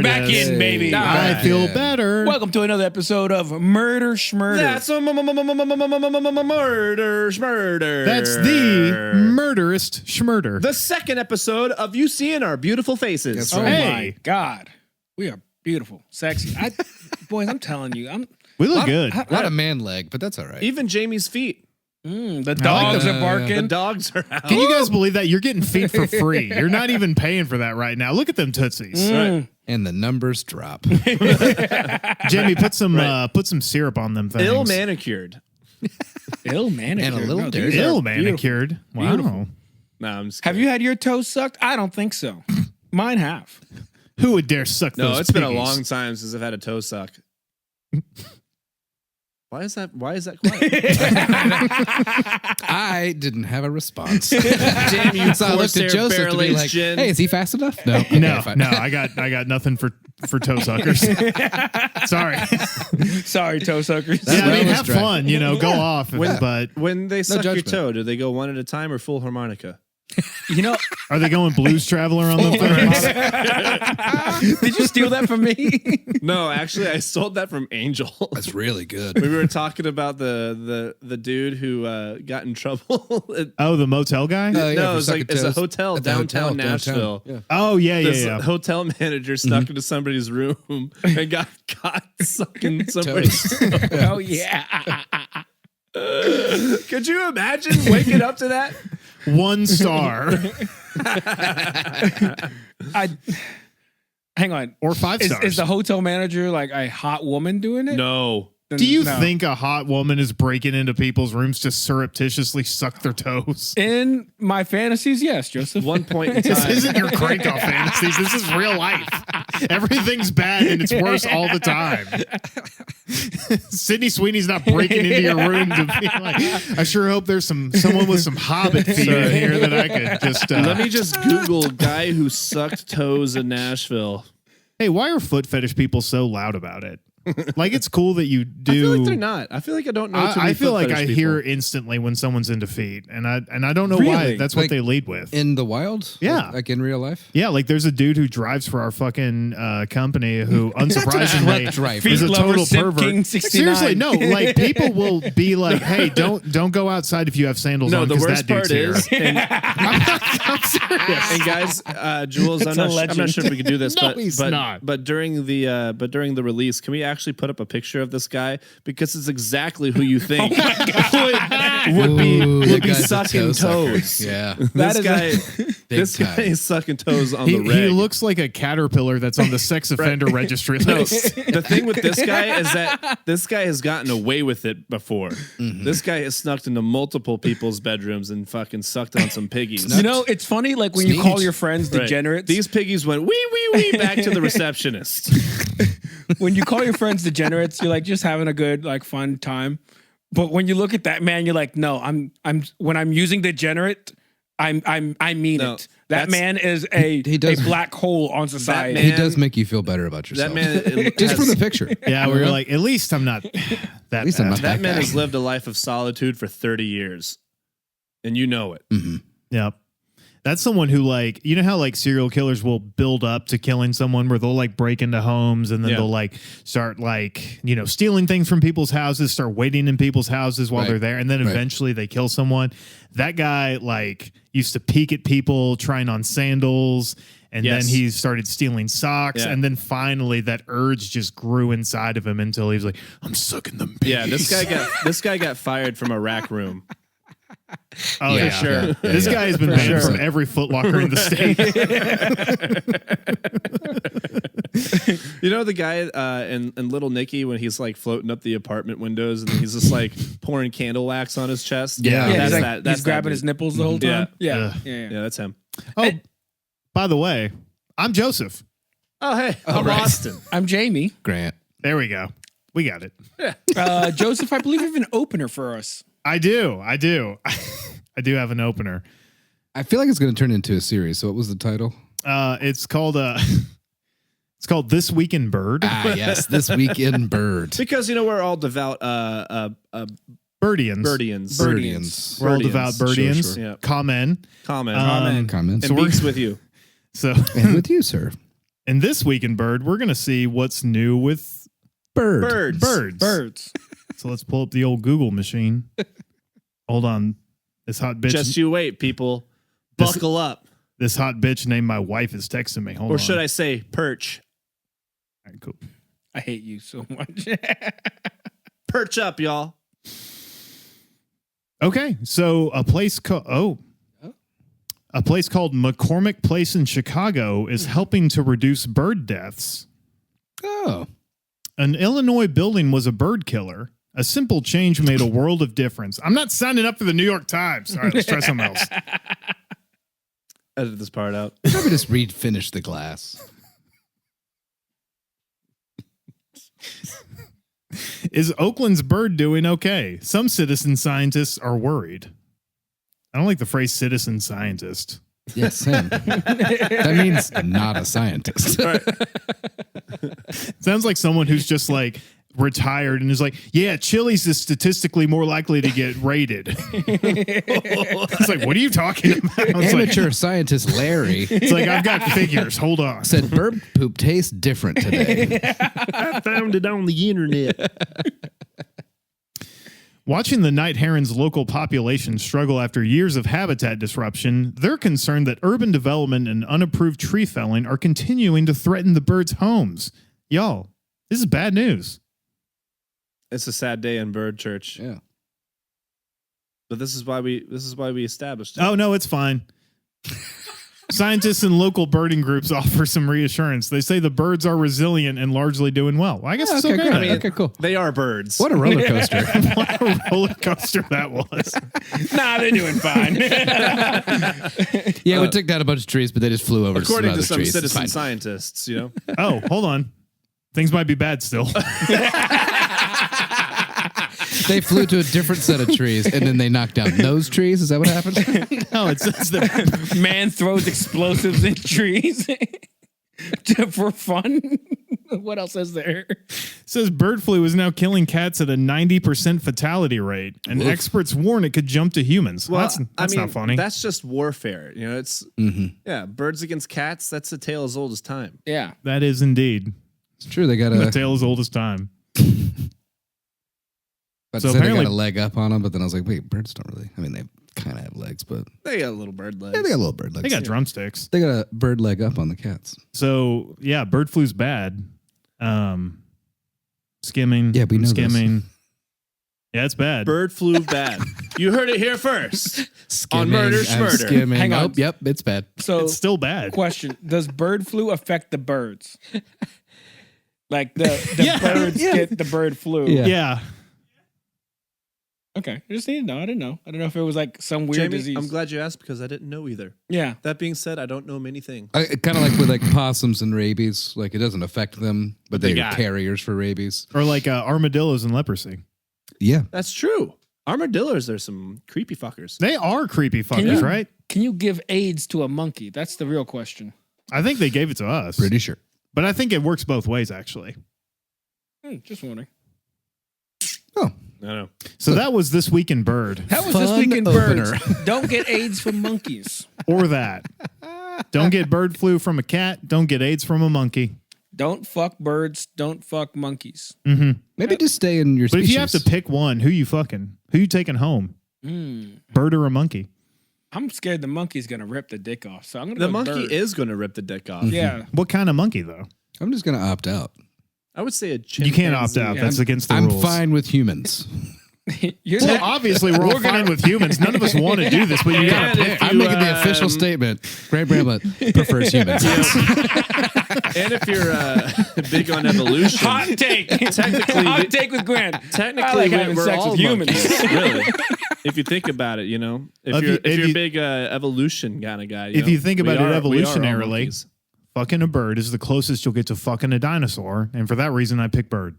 back in, baby. I feel better. Welcome to another episode of Murder Schmurder. That's a murder schmurder. That's the murderest schmurder. The second episode of You Seeing Our Beautiful Faces. That's Oh right. my Hey. God, we are beautiful, sexy. Boys, I'm telling you, We look good. A lot of man leg, but that's all right. Even Jamie's feet. the dogs are The barking. dogs are out. Can you guys believe that? You're getting feet for free. You're not even paying for that right now. Look at them tootsies. Right. And the numbers drop. Jamie, put some syrup on them things. Ill manicured. Ill manicured. And a little these dirty. are Ill beautiful. manicured. Wow. Beautiful. No, I'm just Have kidding. you had your toes sucked? I don't think so. Mine have. Who would dare suck No, those it's been a piggies? long time since I've had a toe suck. Why is that quiet? I didn't have a response. Damn you, So I looked at Joseph to be barrel-aged like, gin. hey, is he fast enough? No. Okay, No, fine. no, I got nothing for toe suckers. Sorry. Sorry, toe suckers. Yeah, I well mean, was have dry. fun, go off. But When they suck your judgment. toe, do they go one at a time or full harmonica? You know, are they going Blues Traveler on them things? did you steal that from me? No, actually, I sold that from Angel. That's really good. We were talking about the dude who got in trouble. Oh, the motel guy? Oh, yeah, No, for it's sucking like it's a toes hotel at the downtown hotel, Nashville. Yeah. Oh, yeah. This hotel manager snuck into somebody's room and got caught sucking somebody's toe. Oh yeah. Could you imagine waking up to that? 1 star Hang on. or 5 stars. Is the hotel manager like a hot woman doing it? No. Then Do you no. think a hot woman is breaking into people's rooms to surreptitiously suck their toes? In my fantasies, yes, Joseph. One point in This time. isn't your crank off fantasies. This is real life. Everything's bad and it's worse all the time. Sydney Sweeney's not breaking into your room to be like, I sure hope there's someone with some hobbit feet in here that I could just. Let me just Google guy who sucked toes in Nashville. Hey, why are foot fetish people so loud about it? Like, it's cool that you do. I feel like they're not. I feel like I don't know too many I feel foot like fetish I people. hear instantly when someone's into feet, and I don't know why. Really? That's what Like, they lead with. In the wild? Yeah. Like in real life? Yeah, like there's a dude who drives for our fucking company who, unsurprisingly, driver. is a Feet lover, total Simp pervert. King 69. Seriously, no, like people will be like, "Hey, don't go outside if you have sandals No, on." the 'cause worst that dude's part here." is, and, I'm serious. and guys, Jules, I'm It's a not legend. sure if we can do this, No, but he's but, not. but during the release, can we actually put up a picture of this guy, because it's exactly who you think would Ooh, be guy's a sucking toe sucker. toes. Yeah. This is guy, Big this guy time. is sucking toes on He, the he reg. looks like a caterpillar that's on the sex offender registry No, list. the thing with this guy is that this guy has gotten away with it before. This guy has snuck into multiple people's bedrooms and fucking sucked on some piggies. You know, it's funny, like when you call your friends Right. degenerates. These piggies went wee wee wee back to the receptionist. When you call your friends degenerates, you're like just having a good, like, fun time. But when you look at that man, you're like, no, I'm when I'm using degenerate, I mean No, it. That that's- man is a He does- black hole on society. man- He does make you feel better about yourself. That man, Just from the picture. Yeah, we were like, at least I'm not that. At least I'm bad. not that that man guy. has lived a life of solitude for 30 years, and you know it. Yep. That's someone who, like, you know how like serial killers will build up to killing someone where they'll like break into homes and then Yeah. they'll like start like, stealing things from people's houses, start waiting in people's houses while Right. they're there. And then Right. eventually they kill someone. That guy like used to peek at people trying on sandals. And Yes. then he started stealing socks. Yeah. And then finally that urge just grew inside of him until he was like, I'm sucking them. Yeah, this guy got fired from a rack room. Oh, Yeah, yeah. sure. Yeah, This yeah. guy has been For banned sure. from every Foot Locker in the state. You know the guy in Little Nicky when he's like floating up the apartment windows and he's just like pouring candle wax on his chest? Yeah. Yeah, that's he's, like, that. That's he's grabbing his nipples the whole time. Yeah. Yeah. Ugh. Yeah, that's him. Oh, by the way, I'm Joseph. Oh, hey, I'm right. Austin. I'm Jamie. Grant. There we go. We got it. Joseph, I believe you have an opener for us. I do. I do have an opener. I feel like it's going to turn into a series. So what was the title? It's called This Week in Bird. Ah, yes. This Week in Bird. Because, we're all devout Birdians. birdians. Birdians. We're all devout Birdians. Sure. Yeah. Common. Comment. Comments. So And we're beaks with you. so And with you, sir. And this week in Bird, we're going to see what's new with Bird. birds. So let's pull up the old Google machine. Hold on. This hot bitch. Just you wait, people. This- Buckle up. This hot bitch named my wife is texting me. Hold on. Or should I say perch? All right, cool. I hate you so much. Perch up, y'all. Okay, so a place called McCormick Place in Chicago is helping to reduce bird deaths. Oh. An Illinois building was a bird killer. A simple change made a world of difference. I'm not signing up for the New York Times. All right, let's try something else. Edit this part out. Probably just finish the glass. Is Oakland's bird doing okay? Some citizen scientists are worried. I don't like the phrase citizen scientist. Yes, Sam. That means not a scientist. Sounds like someone who's just like retired and is like, yeah, Chili's is statistically more likely to get raided. It's like, what are you talking about? It's Amateur scientist Larry it's like, I've got figures. Hold on. said bird poop tastes different today. I found it on the internet. Watching the night heron's local population struggle after years of habitat disruption, they're concerned that urban development and unapproved tree felling are continuing to threaten the birds' homes. Y'all, this is bad news. It's a sad day in bird church. Yeah. But this is why we established it. Oh, no, it's fine. Scientists and local birding groups offer some reassurance. They say the birds are resilient and largely doing well. I guess it's Okay, okay. great. Okay, cool. They are birds. What a roller coaster. What a roller coaster that was. Nah, they're doing fine. Yeah, we took down a bunch of trees, but they just flew over According some to other some trees. It's citizen fine. scientists, you know. Oh, hold on. Things might be bad still. They flew to a different set of trees, and then they knocked down those trees. Is that what happened? No, it's the Man throws explosives in trees for fun. What else is there? says bird flu is now killing cats at a 90% fatality rate, and Oof. experts warn it could jump to humans. Well, That's not funny. That's just warfare. You know, it's birds against cats. That's a tale as old as time. Yeah. That is indeed It's true. They got a a. tale as old as time. But So so they got apparently- a leg up on them, but then I was like, wait, birds don't really. I mean, they kind of have legs, but They got little bird legs. yeah, they got a little bird legs. They got drumsticks. They got a bird leg up on the cats. So yeah, bird flu's bad. Skimming. Yeah, we know skimming. Yeah, it's bad. Bird flu bad. You heard it here first. On Murder I'm Schmurder. Skimming. Hang on. Oh, yep, it's bad. So, It's still bad. question: does bird flu affect the birds? Like the Yeah. birds Yeah. get the bird flu. Yeah. Yeah. Okay. I just need to know. I didn't know. I don't know if it was like some weird Jamie, disease. I'm glad you asked because I didn't know either. Yeah. That being said, I don't know many things. Kind of like with like possums and rabies. Like it doesn't affect them, but they they're got it. carriers for rabies. Or like armadillos and leprosy. Yeah. That's true. Armadillos are some creepy fuckers. They are creepy Can fuckers, you- right? Can you give AIDS to a monkey? That's the real question. I think they gave it to us. Pretty sure. But I think it works both ways, actually. Just wondering. Oh, I know. So that was This Week in Bird. That was this Fun week in opener. birds. Don't get AIDS from monkeys. Or that. Don't get bird flu from a cat. Don't get AIDS from a monkey. Don't fuck birds. Don't fuck monkeys. maybe just stay in your But species. if you have to pick one, who you fucking? Who you taking home? Bird or a monkey? I'm scared the monkey's gonna rip the dick off. So I'm gonna The go monkey bird. is going to rip the dick off. Yeah. What kind of monkey, though? I'm just going to opt out. I would say a You chimpanzee. can't opt out. Yeah. That's against the I'm rules. fine with humans. You're Well, not- obviously, we're all fine with humans. None of us want to do this, but you And gotta if pick. you, I'm making the official statement. Grant Bramlett prefers humans. And if you're big on evolution, hot take. Technically, hot take with Grant. technically I like having we're sex all with humans. monkeys, really. If you think about it, you know, if If you're you- if a you- big evolution kind of guy, If you think about it evolutionarily, monkeys. fucking a bird is the closest you'll get to fucking a dinosaur, and for that reason, I pick bird.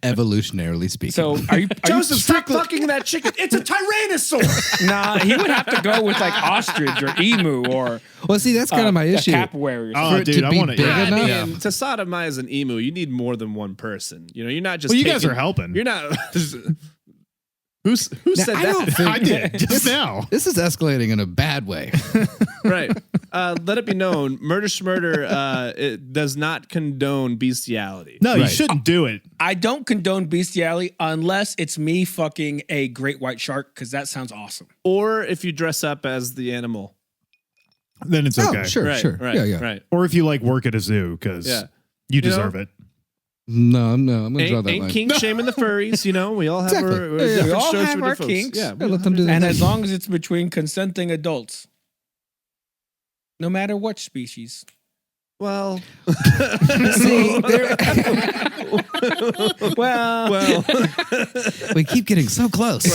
Evolutionarily speaking. So are you Joseph, stop strictly? fucking that chicken. It's a tyrannosaur. Nah, he would have to go with like ostrich or emu or well, see, that's kind of my a issue. cassowary. Or Oh, something. For it dude, to I be want to. big Yeah. enough? I mean, to sodomize an emu, you need more than one person. You know, you're not just. Well, you guys taking- are helping. You're not. Who said I don't that? think I did just now. this is escalating in a bad way. Right. Let it be known, Murder Schmurder it does not condone bestiality. No, you Right. shouldn't do it. I don't condone bestiality unless it's me fucking a great white shark, because that sounds awesome. Or if you dress up as the animal. Then it's okay. Oh, sure, Right, sure. right, Yeah. right. Or if you like work at a zoo, because Yeah. you know? deserve it. No, I'm gonna draw Ain't, that ain't line. kink shaming the furries, you know? We all have Exactly. our, Yeah, yeah. different We all shows have for our different folks. kinks. Yeah, Yeah, let them do that. And as long as it's between consenting adults, no matter what species. Well, See, Well, we keep getting so close.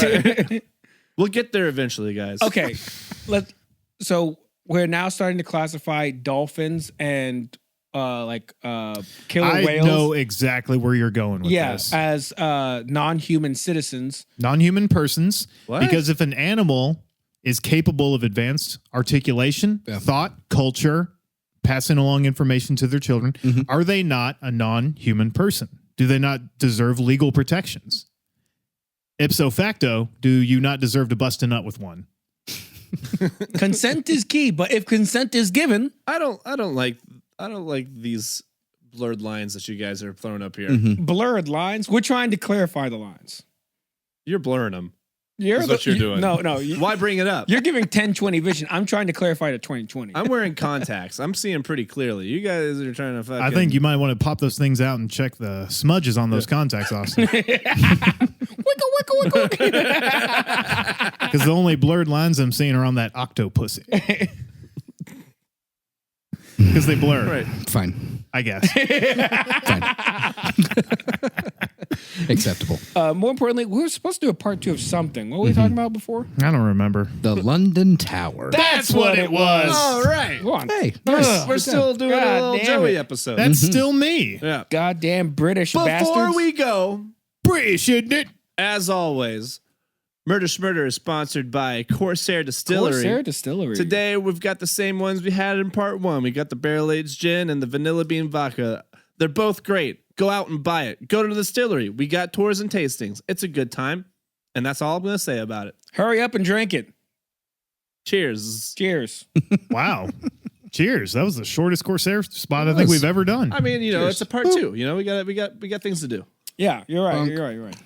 we'll get there eventually, guys. okay. So we're now starting to classify dolphins and killer I whales. know exactly where you're going with Yeah, this. as non-human citizens. Non-human persons. What? Because if an animal is capable of advanced articulation, Yeah. thought, culture, passing along information to their children, are they not a non-human person? Do they not deserve legal protections? Ipso facto, do you not deserve to bust a nut with one? Consent is key, but if consent is given, I don't like these blurred lines that you guys are throwing up here. blurred lines, we're trying to clarify the lines. You're blurring them. You're That's what you're doing. No, Why bring it up? you're giving 10/20 vision. I'm trying to clarify to 20/20. I'm wearing contacts. I'm seeing pretty clearly. You guys are trying to fucking... I think you might want to pop those things out and check the smudges on those contacts, Austin. Wickle, wickle, wickle. Because the only blurred lines I'm seeing are on that octopussy. Because they blur, Right. Fine. I guess. Acceptable. More importantly, we were supposed to do a part 2 of something. What were we talking about before? I don't remember. The London Tower. That's what it was. All right. Go on. Hey, We're nice. still doing a God little damn Joey it. episode. That's still me. yeah. Goddamn British Before bastards. we go, British, isn't it? as always, Murder Schmurder is sponsored by Corsair Distillery. Corsair Distillery. Today, we've got the same ones we had in part 1. We got the barrel-aged gin and the vanilla bean vodka. They're both great. Go out and buy it. Go to the distillery. We got tours and tastings. It's a good time. And that's all I'm going to say about it. Hurry up and drink it. Cheers. Cheers. Wow. Cheers. That was the shortest Corsair spot I think we've ever done. I mean, it's a part 2. You know, we got things to do. Yeah, you're right. Punk. You're right.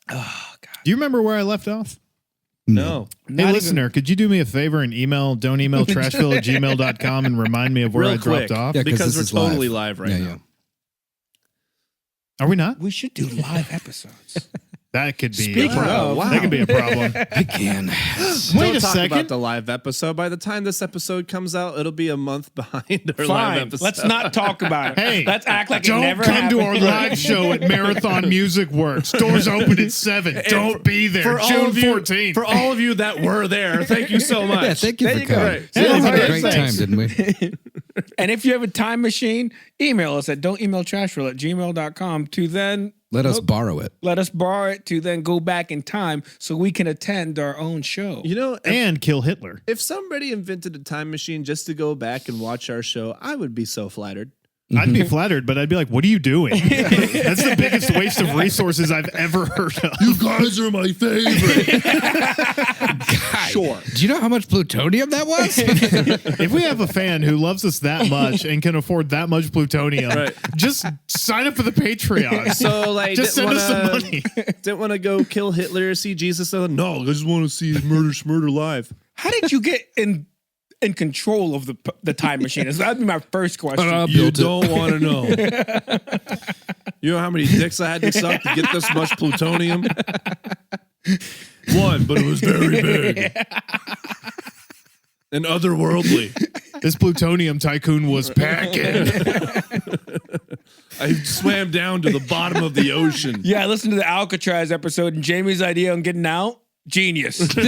Oh, God. Do you remember where I left off? No. Hey, Not listener, could you do me a favor and don't email trashville@gmail.com and remind me of where Real I dropped quick. off? Yeah, 'cause Because this we're is totally live right Yeah, now. yeah. Are we not? We should do live episodes. That could be Speaking a problem. of- wow. That could be a problem. Again. Wait Don't a talk second. about the live episode. By the time this episode comes out, it'll be a month behind our live Fine. episode. Let's not talk about it. Hey, let's act like it Don't never come happened. to our live show at Marathon Music Works. Doors open at 7. Don't be there. For all June of you, 14th. for all of you that were there, thank you so much. Yeah, thank you There for you go. coming. Right. Yeah, Yeah, we had a okay, great time, thanks. didn't we? And if you have a time machine, email us at don'temailtrashville@gmail.com to then Let us borrow it. let us borrow it to then go back in time so we can attend our own show. You know, and kill Hitler. if somebody invented a time machine just to go back and watch our show, I would be so flattered. I'd be flattered, but I'd be like, what are you doing? That's the biggest waste of resources I've ever heard of. You guys are my favorite. Sure. Do you know how much plutonium that was? If we have a fan who loves us that much and can afford that much plutonium, Right. just sign up for the Patreon. So, like, Just send us some money. Didn't want to go kill Hitler, see Jesus. No, I just want to see Murder Schmurder live. How did you get in control of the time machine? That'd be my first question. You don't want to know. You know how many dicks I had to suck to get this much plutonium? One, but it was very big. And otherworldly. This plutonium tycoon was packing. I swam down to the bottom of the ocean. Yeah, I listened to the Alcatraz episode and Jamie's idea on getting out. Genius. Sucking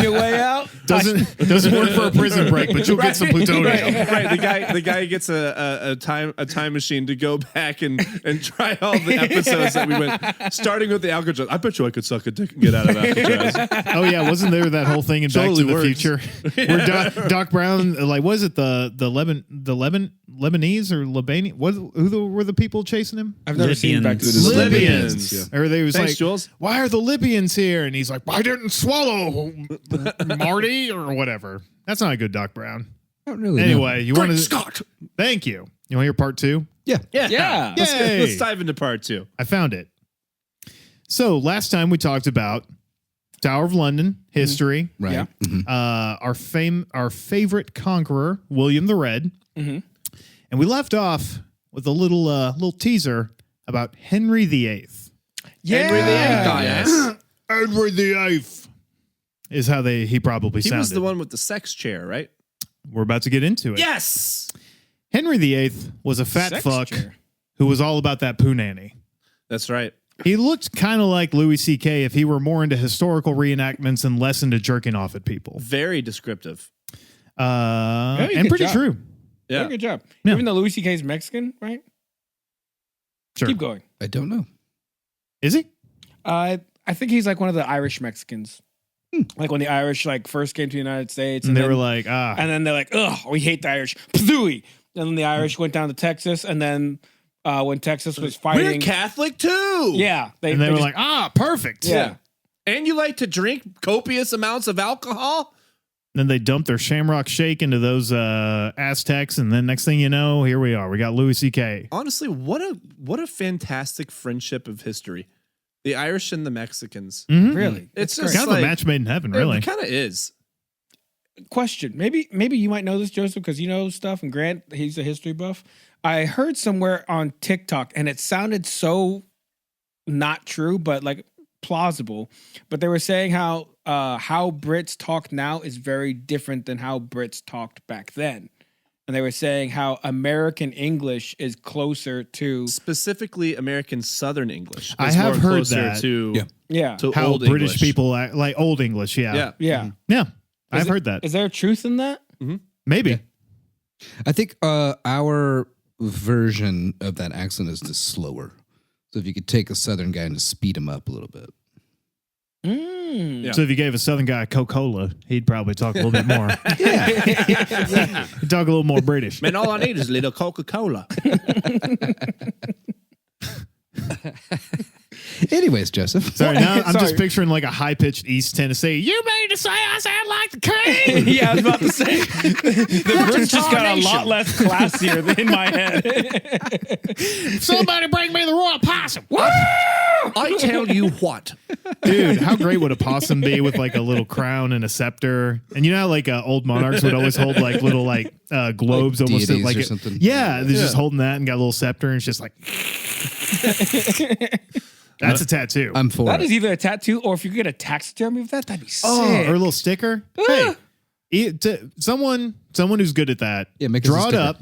your way out. Doesn't work for a prison break, but you'll get some plutonium. Right. The guy gets a time machine to go back and try all the episodes that we went, starting with the Alcatraz. I bet you I could suck a dick and get out of Alcatraz. Oh yeah, wasn't there that whole thing in Totally Back to the works. Future where Doc Brown, like, was it the Lebanese or Lebanese? Were the people chasing him? I've never seen Back to the Libyans. Yeah. Or they was Thanks, like, Jules. why are the Libyans here? And he's like, I didn't swallow Marty or whatever. That's not a good Doc Brown. I don't really know. Anyway, you want to Scott. Thank you. You want to hear part 2? Yeah. Yeah. Yay. Let's dive into part 2. I found it. So last time we talked about Tower of London history. Right. Yeah. Mhm. Our favorite conqueror, William the Red. Mhm. And we left off with a little teaser about Henry VIII. Henry VIII. Yes. Henry VIII is how he probably He sounded. was the one with the sex chair, right? We're about to get into it. Yes. Henry VIII was a fat Sex fuck chair. who was all about that poo nanny. That's right. He looked kind of like Louis C.K. if he were more into historical reenactments and less into jerking off at people. Very descriptive. Very And good pretty job. true. Yeah. Very good job. Yeah. Even though Louis C.K. is Mexican, right? Sure. Keep going. I don't know. Is he? I think he's like one of the Irish Mexicans. Like when the Irish like first came to the United States, And they then- were like, and then they're like, "Ugh, we hate the Irish." Pthooey. And then the Irish went down to Texas, and then when Texas was We're fighting, Catholic too. yeah, and they were just- like, perfect. yeah. And you like to drink copious amounts of alcohol? Then they dumped their Shamrock Shake into those Aztecs, and then next thing you know, here we are. We got Louis C.K. Honestly, what a fantastic friendship of history. The Irish and the Mexicans. Mhm. Really, It's That's just Kind of like, a match made in heaven, really. It kind of is. question. Maybe you might know this, Joseph, because you know stuff. And Grant, he's a history buff. I heard somewhere on TikTok, and it sounded so not true, but like plausible. But they were saying how Brits talk now is very different than how Brits talked back then. And they were saying how American English is closer to Specifically, American Southern English. I is have more heard closer that. To, yeah. to How old British English. people act, like Old English, yeah. Yeah. Yeah. Yeah, I've Is it- heard that. Is there truth in that? Maybe. I think our version of that accent is just slower. So if you could take a Southern guy and just speed him up a little bit. Mm. Yeah. So if you gave a Southern guy Coca-Cola, he'd probably talk a little bit more. He'd talk a little more British. Man, all I need is a little Coca-Cola. Anyways, Joseph. Sorry, now I'm just Sorry. picturing like a high-pitched East Tennessee. You mean to say I sound like the king? Yeah, I was about to say the Brits just got a lot less classier than in my head. Somebody bring me the royal possum. I tell you what. Dude, how great would a possum be with like a little crown and a scepter? And you know how like old monarchs would always hold like little globes, Like almost deities like or it- something. Yeah, they're just holding that and got a little scepter, and it's just like that's a tattoo. I'm for That it. is either a tattoo or if you could get a taxidermy of that, that'd be sick. or a little sticker. Hey, someone who's good at that. Yeah, make us a draw it sticker. up,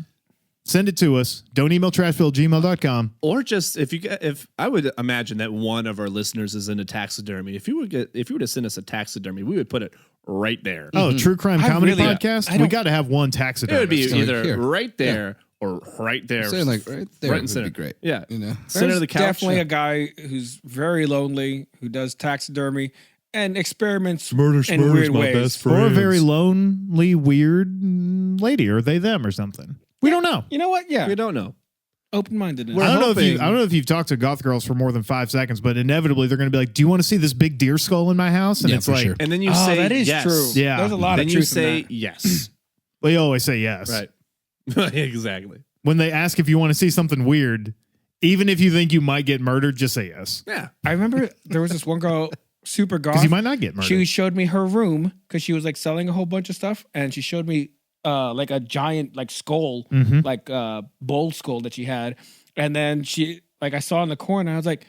send it to us. Don't email trashbill@gmail.com. Or just if I would imagine that one of our listeners is into taxidermy. If you were to send us a taxidermy, we would put it right there. Oh, true crime I comedy really- podcast. I We don't- got to have one It taxidermy. would be Like either here. right there or right there. I'm saying like right there Right in would center. be great. Yeah. You know. Center of There's the couch. definitely a guy who's very lonely who does taxidermy and experiments in weird ways. or a very lonely, weird lady, or they them or something. We don't know. You know what? Yeah, We don't know. open-mindedness. We're I don't hoping- know if you've talked to goth girls for more than 5 seconds, but inevitably they're going to be like, "Do you want to see this big deer skull in my house?" And Yeah, it's for like, sure. And then you Oh, say that is yes. true. Yeah. There's a lot Then of you truth say in that. yes. well, you always say yes. Right. Exactly. When they ask if you want to see something weird, even if you think you might get murdered, just say yes, Yeah. I remember there was this one girl, super goth. because you might not get murdered. She showed me her room because she was like selling a whole bunch of stuff, and she showed me like a giant like skull, Mhm. like bull skull that she had, and then she like I saw in the corner. I was like,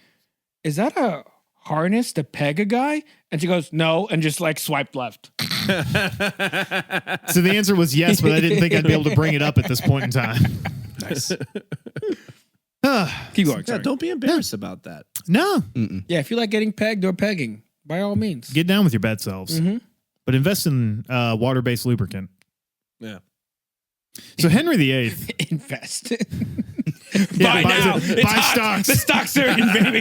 "Is that a harness to peg a guy?" And she goes, "No," and just like swiped left. So the answer was yes, but I didn't think I'd be able to bring it up at this point in time. Nice. Keep going. Yeah, Sorry. don't be embarrassed about that. No, Yeah, if you like getting pegged or pegging, by all means. get down with your bad selves, Mhm. but invest in water-based lubricant. Yeah. So Henry VIII. Invest. Yeah, buy buy now. some- It's buy hot. stocks. The stocks are in, baby.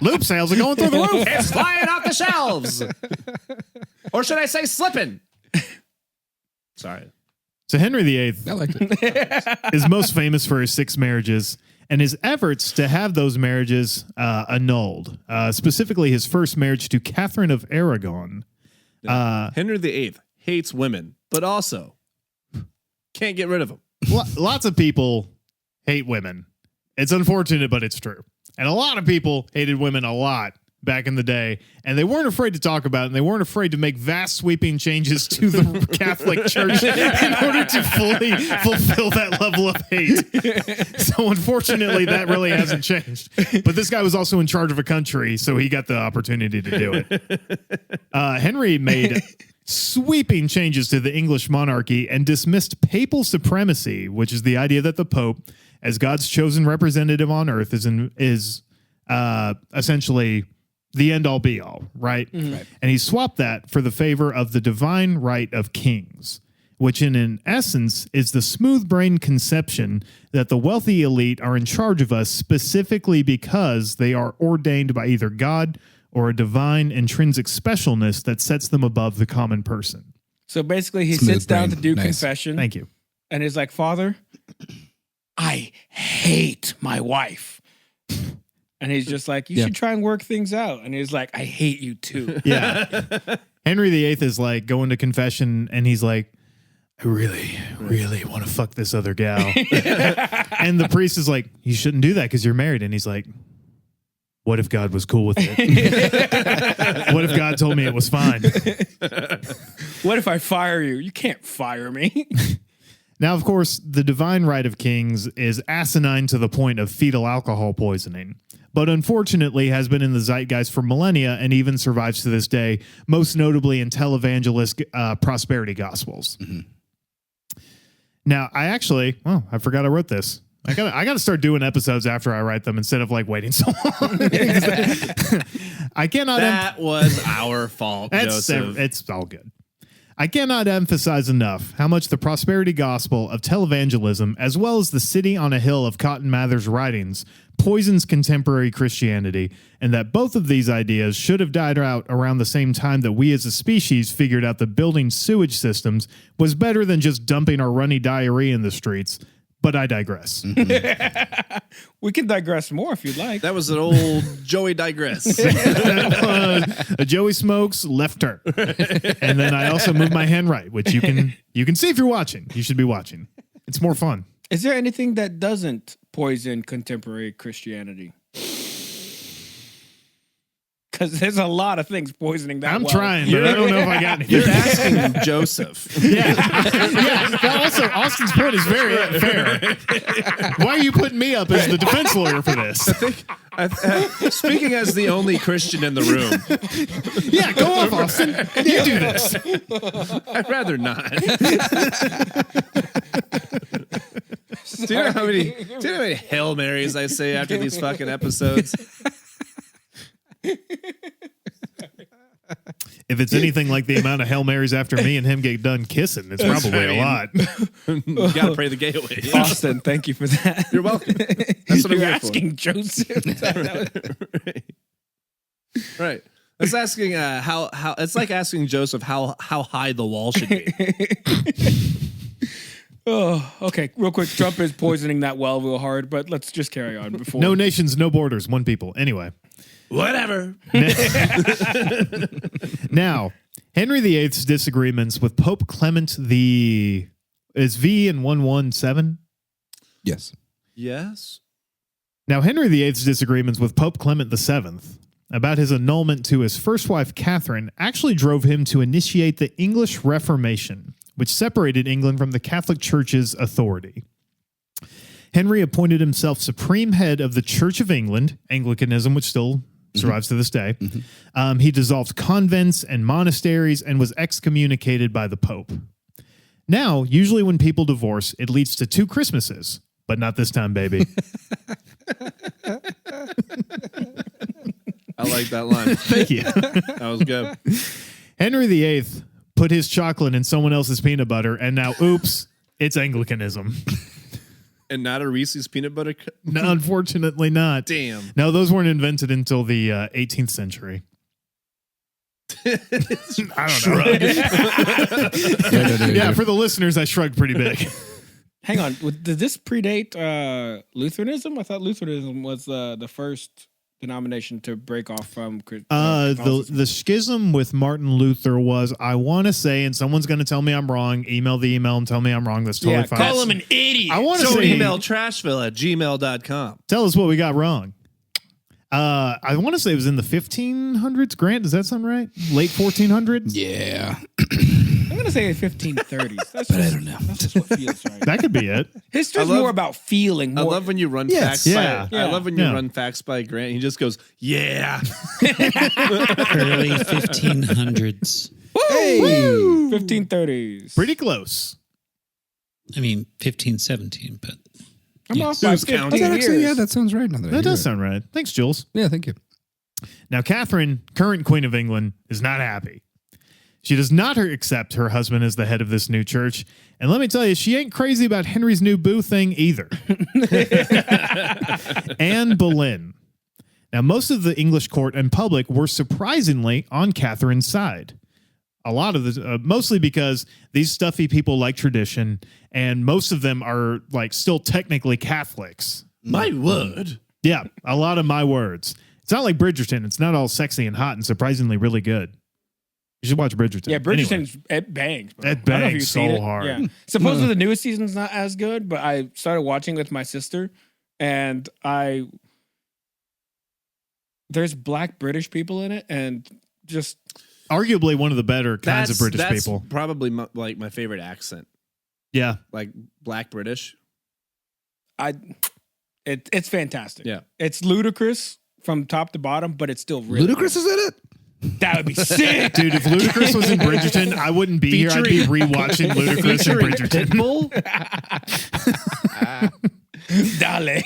Loop sales are going through the roof. It's flying off the shelves. Or should I say slipping? Sorry. So Henry VIII I liked it. is most famous for his 6 marriages and his efforts to have those marriages annulled. Specifically, his first marriage to Catherine of Aragon. Henry VIII hates women, but also can't get rid of them. Lots of people hate women. It's unfortunate, but it's true. And a lot of people hated women a lot back in the day, and they weren't afraid to talk about it, and they weren't afraid to make vast sweeping changes to the Catholic Church in order to fully fulfill that level of hate. So unfortunately, that really hasn't changed. But this guy was also in charge of a country, so he got the opportunity to do it. Henry made sweeping changes to the English monarchy and dismissed papal supremacy, which is the idea that the Pope, as God's chosen representative on earth, is essentially the end all be all, right? Right. And he swapped that for the favor of the divine right of kings, which in essence is the smooth brain conception that the wealthy elite are in charge of us specifically because they are ordained by either God or a divine intrinsic specialness that sets them above the common person. So basically, he Smooth sits down brain. to do Nice. confession. Thank you. And he's like, Father, I hate my wife. And he's just like, you should try and work things out. And he's like, I hate you too. Yeah. Henry VIII is like going to confession and he's like, I really, really want to fuck this other gal. And the priest is like, you shouldn't do that because you're married. And he's like, what if God was cool with it? What if God told me it was fine? What if I fire you? You can't fire me. Now, of course, the divine right of kings is asinine to the point of fetal alcohol poisoning, but unfortunately has been in the zeitgeist for millennia and even survives to this day, most notably in televangelist prosperity gospels. Mm-hmm. Now, I forgot I wrote this. I gotta start doing episodes after I write them instead of like waiting so long. I cannot. That was our fault, Joseph. It's all good. I cannot emphasize enough how much the prosperity gospel of televangelism, as well as the city on a hill of Cotton Mather's writings, poisons contemporary Christianity, and that both of these ideas should have died out around the same time that we as a species figured out that building sewage systems was better than just dumping our runny diarrhea in the streets. But I digress. We can digress more if you'd like. That was an old Joey digress. A Joey Smokes left turn. And then I also moved my hand right, which you can see if you're watching. You should be watching. It's more fun. Is there anything that doesn't poison contemporary Christianity? Because there's a lot of things poisoning that. I'm trying, but I don't know if I got anything. You're asking Joseph. Yeah. That also, Austin's point is very fair. Why are you putting me up as the defense lawyer for this? Speaking as the only Christian in the room, Yeah, go off, Austin. You do this. I'd rather not. Do you know how many Hail Marys I say after these fucking episodes? If it's anything like the amount of Hail Marys after me and him get done kissing, it's probably a lot. You gotta pray the gay away. Austin, thank you for that. You're welcome. That's what I'm You're here asking Joseph. Right. It's asking how it's like asking Joseph how high the wall should be. Oh, okay. Real quick, Trump is poisoning that well real hard, but let's just carry on before. No nations, no borders, one people. Anyway. Whatever. Now, Henry VIII's disagreements with Pope Clement the... Is V in 117? Yes. Yes. Now, Henry VIII's disagreements with Pope Clement VII about his annulment to his first wife, Catherine, actually drove him to initiate the English Reformation, which separated England from the Catholic Church's authority. Henry appointed himself supreme head of the Church of England, Anglicanism, which still survives to this day. He dissolved convents and monasteries and was excommunicated by the Pope. Now, usually when people divorce, it leads to 2 Christmases, but not this time, baby. I like that line. Thank you. That was good. Henry VIII put his chocolate in someone else's peanut butter, and now, oops, it's Anglicanism. And not a Reese's peanut butter cup? No, unfortunately not. Damn. No, those weren't invented until the 18th century. I don't know. Yeah, for the listeners, I shrugged pretty big. Hang on, did this predate Lutheranism? I thought Lutheranism was the first denomination to break off from The schism with Martin Luther was, I want to say, and someone's going to tell me I'm wrong. Email the email and tell me I'm wrong. That's totally fine. Call him an idiot. I want to So say, email trashville@gmail.com. tell us what we got wrong. I want to say it was in the 1500s. Grant, does that sound right? Late 1400s? Yeah. I'm gonna say 1530s. That's But I don't know. That's just what feels right. That could be it. History's I love- more about feeling. I More. love when you run Yes. facts Yeah. by. I love when you Yeah. run facts by Grant. He just goes, "Yeah." Early 1500s. Hey. 1530s. Pretty close. I mean, 1517, but I'm yes. off by Who's 15 counting? Oh, that actually, years. yeah, that sounds right. Now that I That hear does it. sound right. Thanks, Jules. Yeah, thank you. Now, Catherine, current Queen of England, is not happy. She does not accept her husband as the head of this new church. And let me tell you, she ain't crazy about Henry's new boo thing either. Anne Boleyn. Now, most of the English court and public were surprisingly on Catherine's side. A lot of the, mostly because these stuffy people like tradition, and most of them are like still technically Catholics. My word. Yeah, a lot of my words. It's not like Bridgerton. It's not all sexy and hot and surprisingly really good. You should watch Bridgerton. Yeah, Anyway. Bridgerton's it bangs, bro. It I don't know if bangs you've so seen it. hard. Yeah. Supposedly the newest season's not as good, but I started watching with my sister, and there's black British people in it, and just Arguably one of the better kinds of British that's people. Probably like my favorite accent, Yeah. like Black British. it's fantastic. Yeah. It's ludicrous from top to bottom, but it's still really Ludacris is in it? good. That would be sick. Dude, if Ludacris was in Bridgerton, I wouldn't be here. I'd be rewatching Ludacris in Featuring Bridgerton. Dale.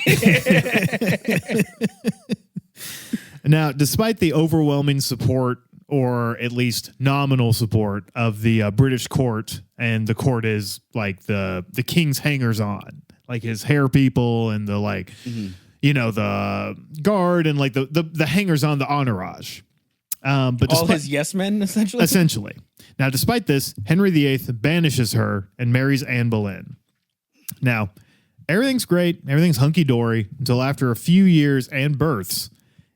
Now, despite the overwhelming support, or at least nominal support, of the British court, and the court is like the king's hangers on, like his hair people and the like, you know, the guard and like the hangers on, the entourage. But All his yes men, essentially. essentially. Now, despite this, Henry VIII banishes her and marries Anne Boleyn. Now, everything's great. Everything's hunky-dory until after a few years and births,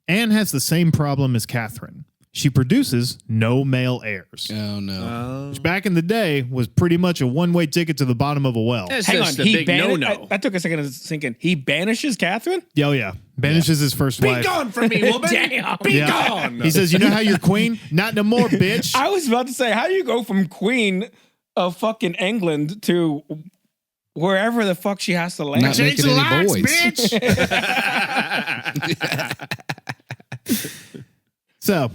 Anne has the same problem as Catherine. She produces no male heirs. Oh, no. Which back in the day was pretty much a one-way ticket to the bottom of a well. That's Hang on, just a he big banished. no-no. I took a second to sink in. He banishes Catherine. Oh, yeah. Banishes his first Be wife. gone from me, woman. Damn. Be Yeah. gone. He says, you know how you're queen? Not no more, bitch. I was about to say, how do you go from Queen of fucking England to wherever the fuck she has to land? Not Change making the any locks, boys. bitch. So,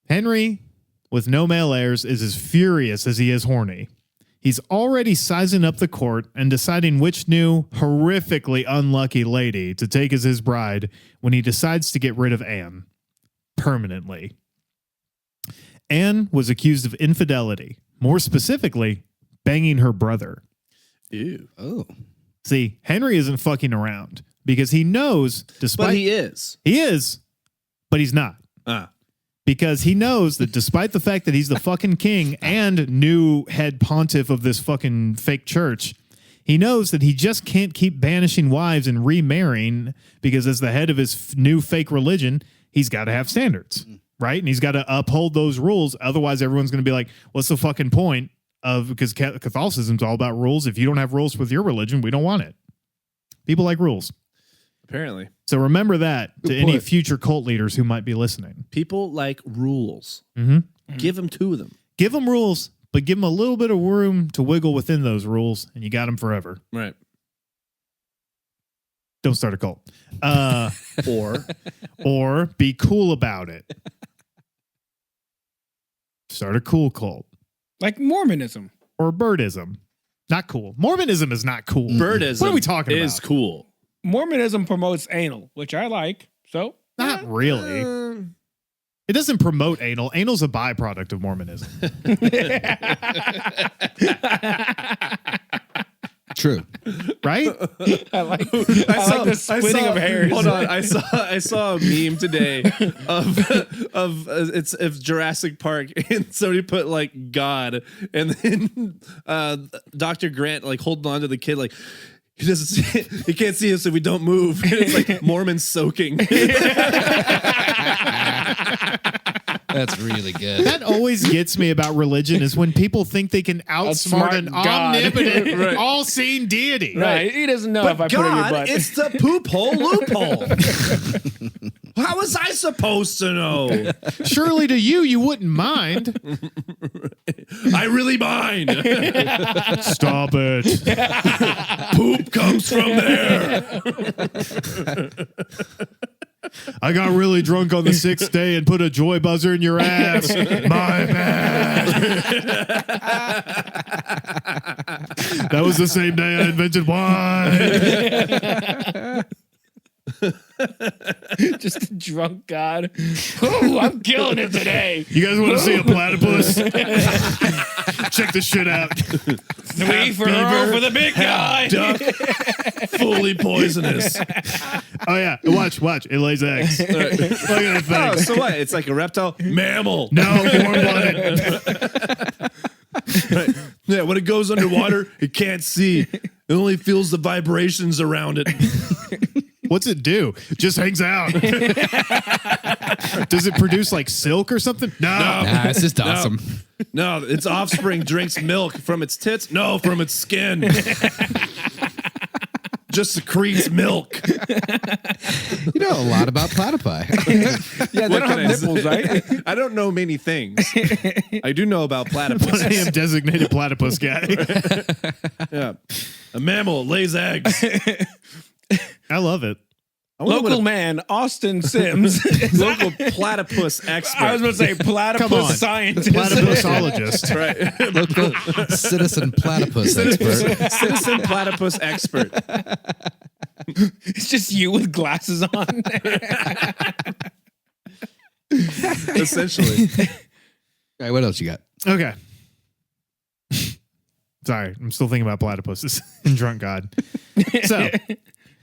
Henry, with no male heirs, is as furious as he is horny. He's already sizing up the court and deciding which new, horrifically unlucky lady to take as his bride when he decides to get rid of Anne permanently. Anne was accused of infidelity, more specifically, banging her brother. Ew. Oh. See, Henry isn't fucking around because he knows, despite But he is. he is, but he's not. Because he knows that despite the fact that he's the fucking king and new head pontiff of this fucking fake church, he knows that he just can't keep banishing wives and remarrying because as the head of his new fake religion, he's got to have standards, right? And he's got to uphold those rules. Otherwise, everyone's going to be like, what's the fucking point of, because Catholicism's all about rules. If you don't have rules with your religion, we don't want it. People like rules. Apparently. So remember that to Good any point. future cult leaders who might be listening. People like rules. Mm-hmm. Give them to them. Give them rules, but give them a little bit of room to wiggle within those rules, and you got them forever. Right. Don't start a cult. Or Or be cool about it. Start a cool cult. Like Mormonism. Or birdism. Not cool. Mormonism is not cool. birdism What are we talking is about? cool. Mormonism promotes anal, which I like. So Not really. It doesn't promote anal. Anal's a byproduct of Mormonism. True. right? I like the splitting of hairs. Hold on, I saw a meme today of it's Jurassic Park, and somebody put like God, and then Dr. Grant like holding on to the kid like. He doesn't see it. He can't see us if we don't move. And it's like Mormons soaking. That's really good. That always gets me about religion is when people think they can outsmart an God. omnipotent, Right. all-seeing deity. Right. He doesn't know if I put it in your butt. It's the poop hole loophole. How was I supposed to know? Surely to you, you wouldn't mind. I really mind. Stop it. Poop comes from there. I got really drunk on the 6th day and put a joy buzzer in your ass. My bad. That was the same day I invented wine. Just a drunk God. Ooh, I'm killing it today. You guys want to see a platypus? Check this shit out. 3 for the big guy. Duck, fully poisonous. Oh yeah, watch. It lays eggs. Look at that thing. Oh, so what? It's like a reptile? Mammal. No, warm-blooded. Right. Yeah, when it goes underwater, it can't see. It only feels the vibrations around it. What's it do? Just hangs out. Does it produce like silk or something? No. Nah, it's just awesome. No, its offspring drinks milk from its tits? No, from its skin. Just secretes milk. You know a lot about platypi. Yeah, they don't have nipples, right? I don't know many things. I do know about I platypus. am designated platypus guy. Yeah. A mammal lays eggs. I love it. Local man, Austin Sims. Local platypus expert. I was going to say Come on. platypus scientist. Platypusologist. right. Local citizen platypus expert. Citizen platypus expert. It's just you with glasses on. Essentially. All right, what else you got? Okay. Sorry, I'm still thinking about platypuses and Drunk God. So,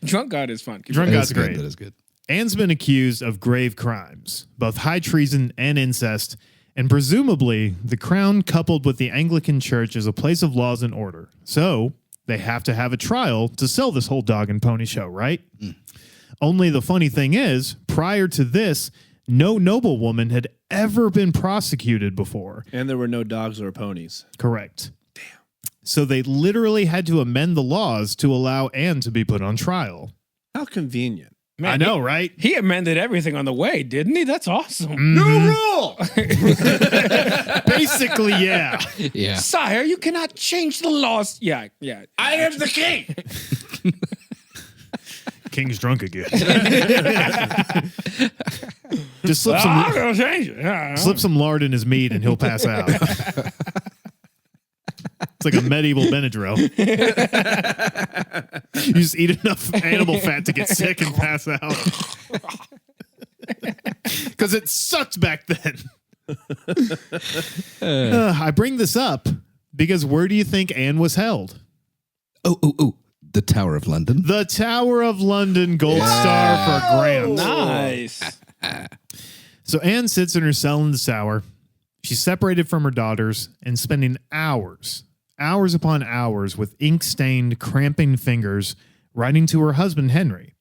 Drunk God is fun. Drunk That God's is good. great. That is good. Anne's been accused of grave crimes, both high treason and incest, and presumably the crown coupled with the Anglican Church is a place of laws and order. So they have to have a trial to sell this whole dog and pony show, right? Only the funny thing is, prior to this, no noblewoman had ever been prosecuted before. And there were no dogs or ponies. Correct. Damn. So they literally had to amend the laws to allow Anne to be put on trial. How convenient. Man, I know, right? He amended everything on the way, didn't he? That's awesome. New rule. Basically, yeah. Yeah. Sire, you cannot change the laws. Yeah. I am the king. King's drunk again. Just slip I'm some, going to change it. Yeah. slip some lard in his meat and he'll pass out. It's like a medieval Benadryl. You just eat enough animal fat to get sick and pass out. Because it sucked back then. I bring this up because where do you think Anne was held? Oh. The Tower of London. The Tower of London, gold star for Grant. Nice. So Anne sits in her cell in the Tower. She's separated from her daughters and spending hours upon hours with ink-stained, cramping fingers writing to her husband, Henry.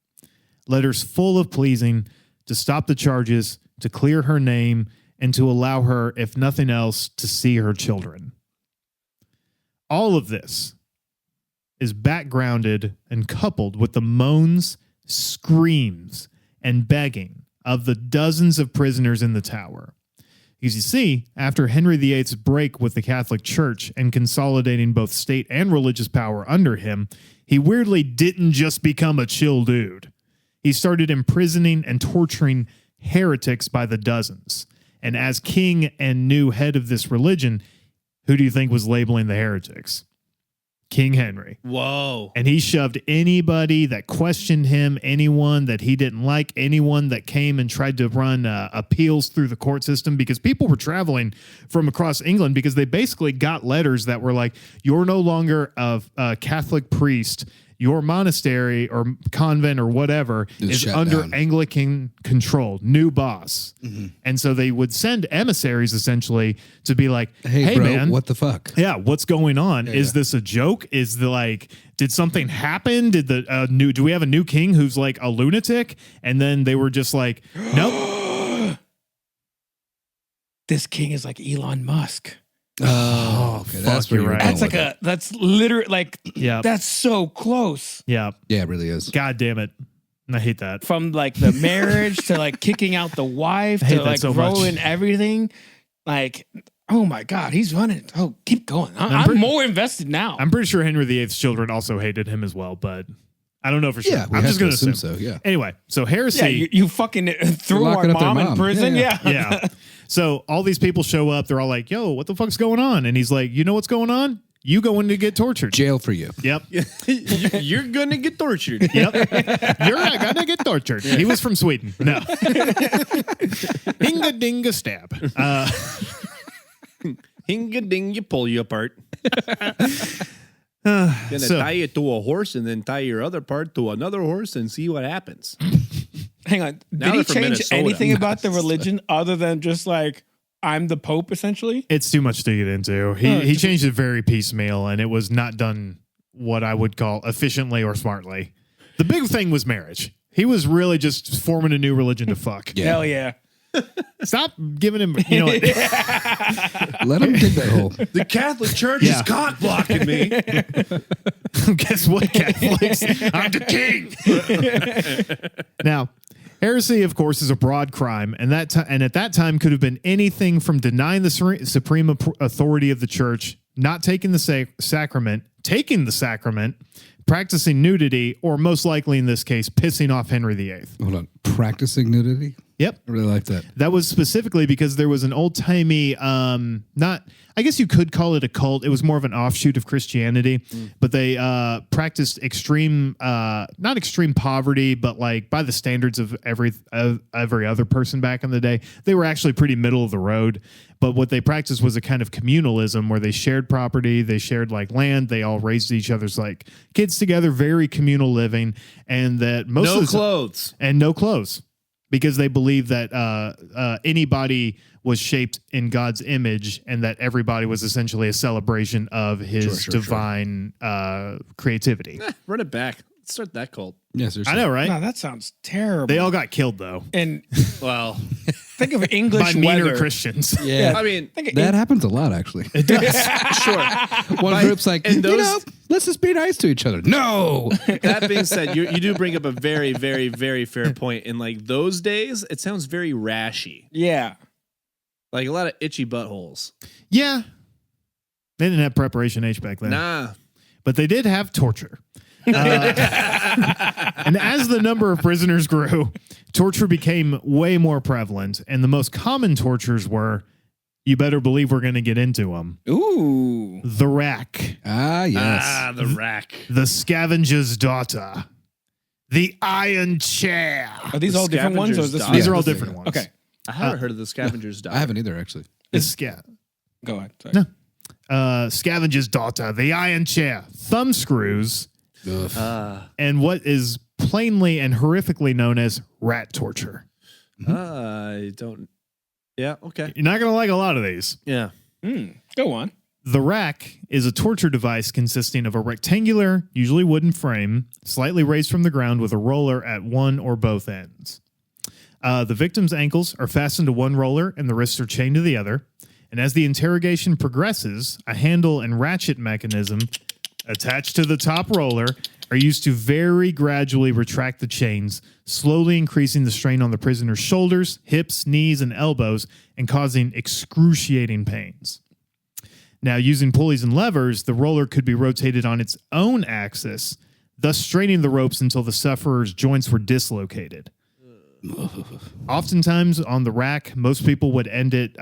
Letters full of pleasing to stop the charges, to clear her name, and to allow her, if nothing else, to see her children. All of this is backgrounded and coupled with the moans, screams, and begging of the dozens of prisoners in the tower. Because you see, after Henry VIII's break with the Catholic Church and consolidating both state and religious power under him, he weirdly didn't just become a chill dude. He started imprisoning and torturing heretics by the dozens. And as king and new head of this religion, who do you think was labeling the heretics? King Henry. Whoa. And he shoved anybody that questioned him, anyone that he didn't like, anyone that came and tried to run appeals through the court system, because people were traveling from across England because they basically got letters that were like, you're no longer a Catholic priest. Your monastery or convent or whatever is under down. Anglican control, new boss. And so they would send emissaries essentially to be like, hey bro, man, what the fuck? yeah, what's going on? Is this a joke? Is the like, did something happen? Did the do we have a new king who's like a lunatic? And then they were just like, nope. This king is like Elon Musk. Oh, okay, fuck, that's where you're you're right. going That's like that's literally like, Yeah. that's so close. Yeah. Yeah, it really is. God damn it. I hate that. From like the marriage to like kicking out the wife I hate to that like so much. ruin everything. Like, oh my God, he's running. Oh, keep going. I'm pretty- more invested now. I'm pretty sure Henry VIII's children also hated him as well, but I don't know for sure. Yeah, we I'm have just to going to assume assume. so. Yeah. Anyway, so heresy. yeah, you fucking threw our locking up their mom in mom. prison. Yeah, Yeah. Yeah. So all these people show up. They're all like, yo, what the fuck's going on? And he's like, you know what's going on? You going to get tortured. Jail for you. Yep. You're going to get tortured. Yep. You're gonna get tortured. He was from Sweden. No. Hinga dinga stab. Hinga ding, you pull you apart. Gonna So- tie you to a horse and then tie your other part to another horse and see what happens. Hang on. Now Did he they're from change Minnesota. anything about the religion other than just like, I'm the Pope, essentially? It's too much to get into. He changed it very piecemeal, and it was not done what I would call efficiently or smartly. The big thing was marriage. He was really just forming a new religion to fuck. Yeah. Hell yeah. Stop giving him, you know. Let him dig that hole. The Catholic Church Yeah. is cock blocking me. Guess what, Catholics? I'm the king. Now, heresy, of course, is a broad crime, and and at that time could have been anything from denying the supreme authority of the church, not taking the sacrament, taking the sacrament, practicing nudity, or most likely in this case, pissing off Henry VIII. Hold on. Practicing nudity? Yep. I really like that. That was specifically because there was an old timey, I guess you could call it a cult. It was more of an offshoot of Christianity, but they practiced extreme, not extreme poverty, but like by the standards of every other person back in the day. They were actually pretty middle of the road. But what they practiced was a kind of communalism where they shared property, they shared like land, they all raised each other's like kids together, very communal living, and that most No of the clothes. and no clothes. Because they believe that anybody was shaped in God's image and that everybody was essentially a celebration of his divine creativity. Run it back. Let's start that cult. Yeah, seriously. I know, right? No, that sounds terrible. They all got killed, though, and Well, think of English by meaner weather. Christians. Yeah. I mean, Think of That happens a lot, actually. It does. sure. One group's like, and you those- know, let's just be nice to each other. No. That being said, you do bring up a very, very, very fair point. In like those days, it sounds very rashy, Yeah. like a lot of itchy buttholes. Yeah. They didn't have Preparation H back then. Nah, But they did have torture. And as the number of prisoners grew, torture became way more prevalent. And the most common tortures were, you better believe we're going to get into them, Ooh. the rack, Yes. the rack. the scavenger's daughter, the iron chair. Are these all different ones, or is Scavenger's this? Dog. These Yeah, are all this is- different ones. Okay. I haven't heard of the scavenger's dog. I haven't either, actually. Go ahead. Sorry. No. Scavenger's daughter, the iron chair, thumb screws, Ugh. and what is plainly and horrifically known as rat torture. I don't. Yeah. Okay. You're not going to like a lot of these. Yeah. Go on. The rack is a torture device consisting of a rectangular, usually wooden frame, slightly raised from the ground with a roller at one or both ends. The victim's ankles are fastened to one roller and the wrists are chained to the other. And as the interrogation progresses, a handle and ratchet mechanism attached to the top roller are used to very gradually retract the chains, slowly increasing the strain on the prisoner's shoulders, hips, knees, and elbows, and causing excruciating pains. Now, using pulleys and levers, the roller could be rotated on its own axis, thus straining the ropes until the sufferer's joints were dislocated. Oftentimes on the rack, most people would end it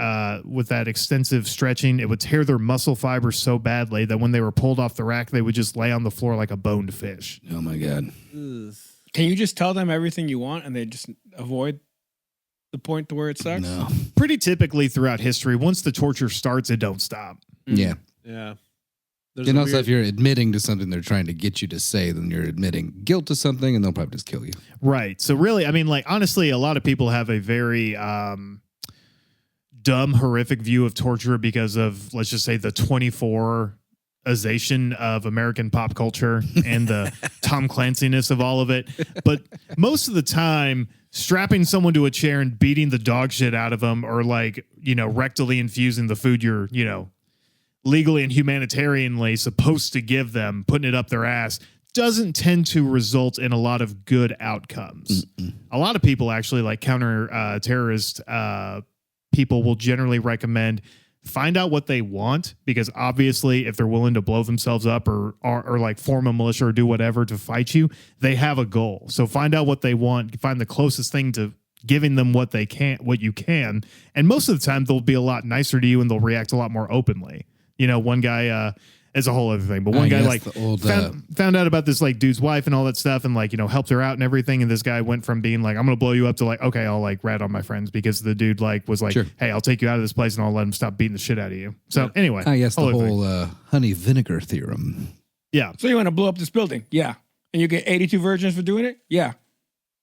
with that extensive stretching. It would tear their muscle fibers so badly that when they were pulled off the rack, they would just lay on the floor like a boned fish. Oh my God. Ugh. Can you just tell them everything you want and they just avoid the point to where it sucks? No. Pretty typically throughout history, once the torture starts, it don't stop. Yeah. Yeah. There's And a also, weird- if you're admitting to something they're trying to get you to say, then you're admitting guilt to something, and they'll probably just kill you. Right. So really, I mean, like, honestly, a lot of people have a very dumb, horrific view of torture because of, let's just say, the 24-ization of American pop culture and the Tom Clancy-ness of all of it. But most of the time, strapping someone to a chair and beating the dog shit out of them, or like, rectally infusing the food you're, legally and humanitarianly supposed to give them, putting it up their ass, doesn't tend to result in a lot of good outcomes. A lot of people actually, like counter-terrorist people, will generally recommend find out what they want, because obviously if they're willing to blow themselves up or like form a militia or do whatever to fight you, they have a goal. So find out what they want, find the closest thing to giving them what you can. And most of the time they'll be a lot nicer to you and they'll react a lot more openly. One guy, it's a whole other thing, but one guy yes, the old, found out about this like dude's wife and all that stuff, and like, helped her out and everything. And this guy went from being like, I'm going to blow you up, to like, okay, I'll like rat on my friends, because the dude like was like, Sure. hey, I'll take you out of this place and I'll let him stop beating the shit out of you. So anyway, yes, the other thing. whole honey vinegar theorem. Yeah. So you want to blow up this building? Yeah. And you get 82 virgins for doing it? Yeah.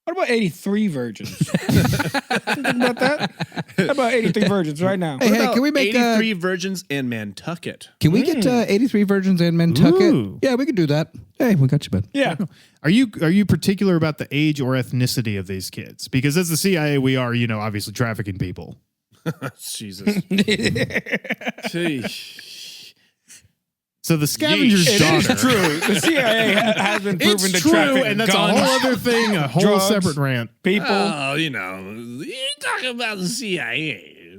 What about 83 virgins? Think about that? How about 83 virgins right now? Hey, What about can we make 83 virgins in Nantucket? Can we get 83 virgins in Nantucket? Ooh. Yeah, we could do that. Hey, we got you, bud. Yeah. Are you particular about the age or ethnicity of these kids? Because as the CIA, we are, obviously trafficking people. Jesus. Sheesh. So the scavenger's It daughter. is true. The CIA has been proven It's to true, traffic and that's guns, a whole other thing, a whole drugs, separate rant. people. You talking about the CIA.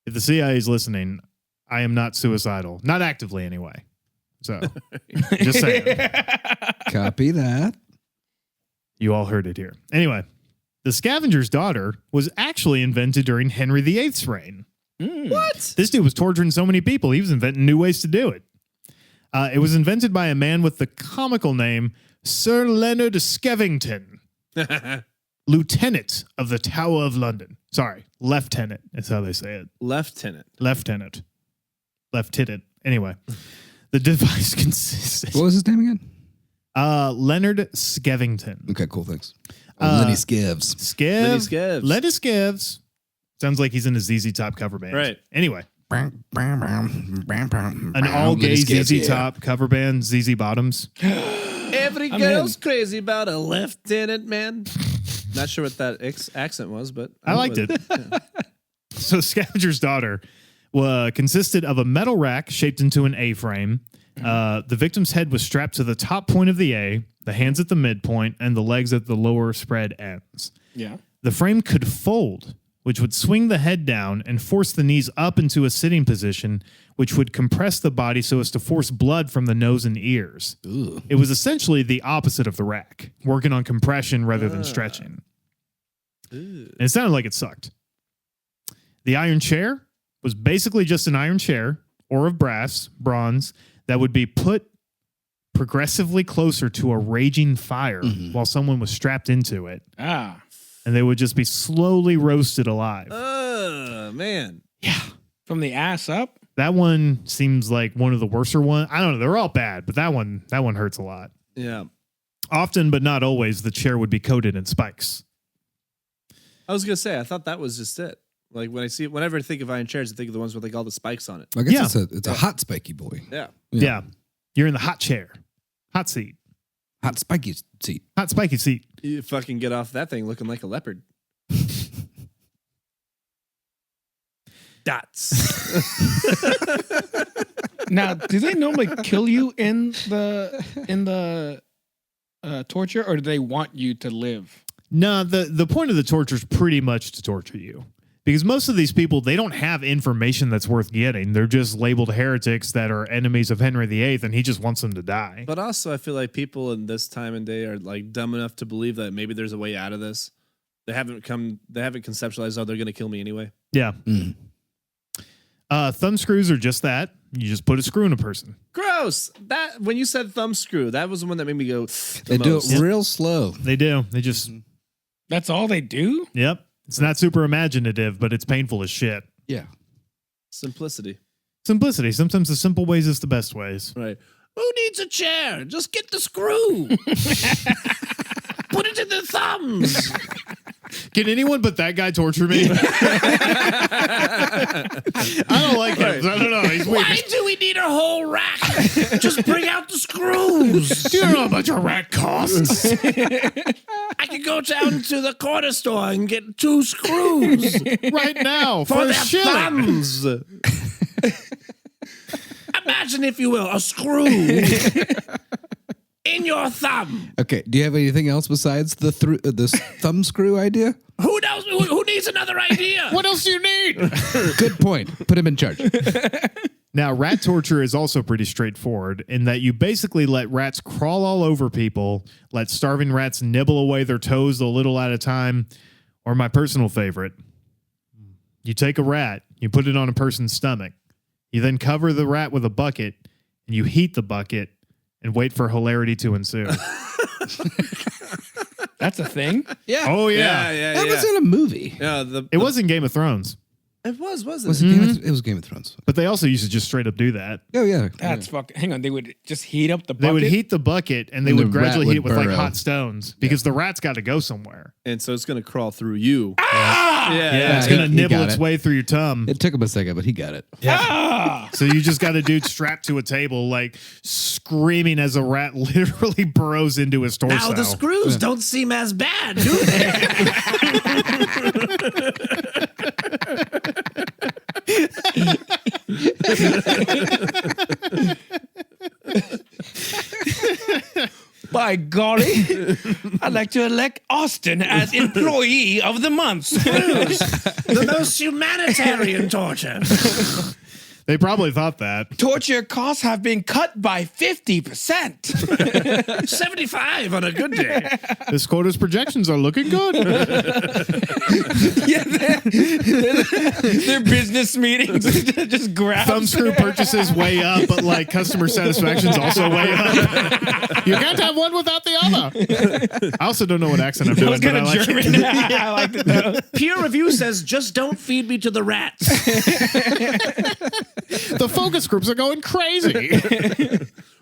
If the CIA is listening, I am not suicidal. Not actively, anyway. So, just saying. Copy that. You all heard it here. Anyway, the scavenger's daughter was actually invented during Henry VIII's reign. What? This dude was torturing so many people, he was inventing new ways to do it. It was invented by a man with the comical name Sir Leonard Skevington, Lieutenant of the Tower of London. Sorry, Lieutenant is how they say it. Lieutenant. Lieutenant. Lieutenant. Anyway, the device consisted. What was his name again? Leonard Skevington. Okay, cool. Thanks. Lenny Skivs. Lenny Skevs. Lenny Skevs. Sounds like he's in a ZZ Top cover band. Right. Anyway, An an all-gay ZZ Top cover band, ZZ Bottoms. Every girl's crazy about a lieutenant, man. Not sure what that accent was, but I liked it. So Scavenger's daughter consisted of a metal rack shaped into an A-frame. The victim's head was strapped to the top point of the A, the hands at the midpoint, and the legs at the lower spread ends. Yeah. The frame could fold, which would swing the head down and force the knees up into a sitting position, which would compress the body so as to force blood from the nose and ears. Ooh. It was essentially the opposite of the rack, working on compression rather than stretching. And it sounded like it sucked. The iron chair was basically just an iron chair, or of bronze, that would be put progressively closer to a raging fire while someone was strapped into it. Ah. And they would just be slowly roasted alive. Man. Yeah. From the ass up? That one seems like one of the worser ones. I don't know. They're all bad, but that one hurts a lot. Yeah. Often, but not always, the chair would be coated in spikes. I was gonna say, I thought that was just it. Like whenever I think of iron chairs, I think of the ones with like all the spikes on it. I guess Yeah. it's a hot spiky boy. Yeah. Yeah. You're in the hot chair. Hot seat. Hot spiky seat. Hot spiky seat. You fucking get off that thing looking like a leopard. Dots. Now, do they normally kill you in the torture, or do they want you to live? No, the point of the torture is pretty much to torture you. Because most of these people, they don't have information that's worth getting. They're just labeled heretics that are enemies of Henry VIII, and he just wants them to die. But also, I feel like people in this time and day are like dumb enough to believe that maybe there's a way out of this. They haven't conceptualized, oh, they're going to kill me anyway. Yeah. Mm. Thumb screws are just that. You just put a screw in a person. Gross. That when you said thumb screw, that was the one that made me go. They do it real slow. They do. They just, That's all they do? yep. It's not super imaginative, but it's painful as shit. Yeah. Simplicity. Simplicity. Sometimes the simple ways is the best ways. Right. Who needs a chair? Just get the screw. Put it in the thumbs. Can anyone but that guy torture me? I don't like him. I don't know. He's weird. Why do we need a whole rack? Just bring out the screws. Do you know how much a rack costs? I can go down to the corner store and get 2 screws Right now for for a their shilling. thumbs. Imagine, if you will, a screw in your thumb. Okay. Do you have anything else besides the thumb screw idea? Who knows? Who needs another idea? What else do you need? Good point. Put him in charge. Now, rat torture is also pretty straightforward in that you basically let rats crawl all over people, let starving rats nibble away their toes a little at a time, or my personal favorite, you take a rat, you put it on a person's stomach, you then cover the rat with a bucket, and you heat the bucket and wait for hilarity to ensue. That's a thing? Yeah. Oh, yeah. That was in a movie. Yeah, It was in Game of Thrones, it was, wasn't Was it? it was Game of Thrones. but they also used to just straight up do that. Oh, yeah. That's fucking. Hang on. They would just heat up the bucket. They would heat the bucket and they And the would gradually rat heat it would with like burrow. hot stones because the rat's got to go somewhere. And so it's going to crawl through you. Yeah, it's he- going to he nibble got its it. way through your tongue. It took him a second, but he got it. So you just got a dude strapped to a table, like screaming as a rat literally burrows into his torso. Now the screws don't seem as bad, do they? By golly, I'd like to elect Austin as employee of the month. The most humanitarian torture. They probably thought that. Torture costs have been cut by 50%. 75 on a good day. This quarter's projections are looking good. Yeah, their business meetings just grab Thumb screw purchases way up, but like customer satisfaction's also way up. You can't have one without the other. I also don't know what accent I'm That was doing, but kind I of like German. it. I liked it though. Peer review says just don't feed me to the rats. The focus groups are going crazy.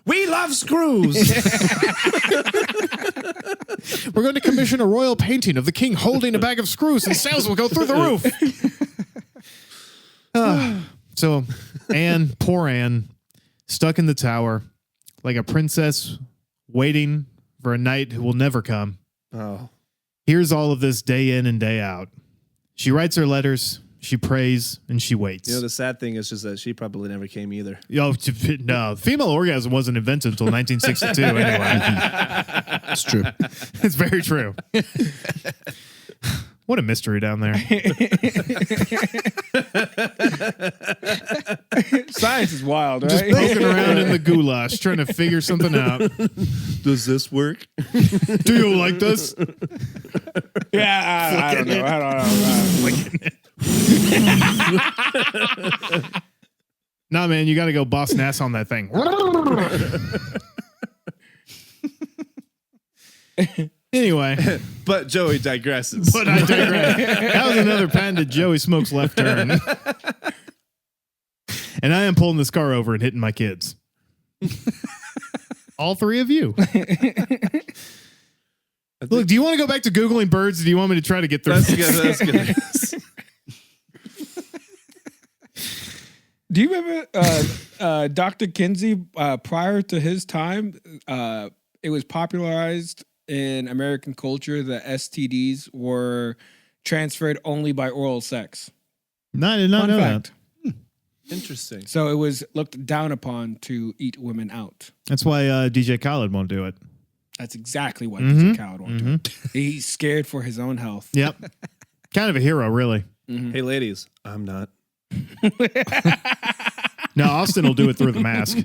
We love screws. We're going to commission a royal painting of the king holding a bag of screws and sales will go through the roof. So Anne, poor Anne, stuck in the tower like a princess waiting for a knight who will never come. Oh. Here's all of this day in and day out. She writes her letters, she prays, and she waits. You know, the sad thing is just that she probably never came either. No, female orgasm wasn't invented until 1962 anyway. It's true. It's very true. What a mystery down there. Science is wild, right? Just poking around in the goulash, trying to figure something out. Does this work? Do you like this? Yeah, I don't know. Nah, man, you got to go boss nass on that thing. Anyway, But Joey digresses. but I digress. That was another patented Joey Smokes left turn. And I am pulling this car over and hitting my kids. All 3 of you. Look, do you want to go back to Googling birds or do you want me to try to get through That's this? good. That's good. Do you remember Dr. Kinsey prior to his time? It was popularized in American culture that STDs were transferred only by oral sex. No, I did not know that. Interesting. So it was looked down upon to eat women out. That's why DJ Khaled won't do it. That's exactly what DJ Khaled wanted. He's scared for his own health. Yep. Kind of a hero, really. Hey, ladies, I'm not. No, Austin will do it through the mask.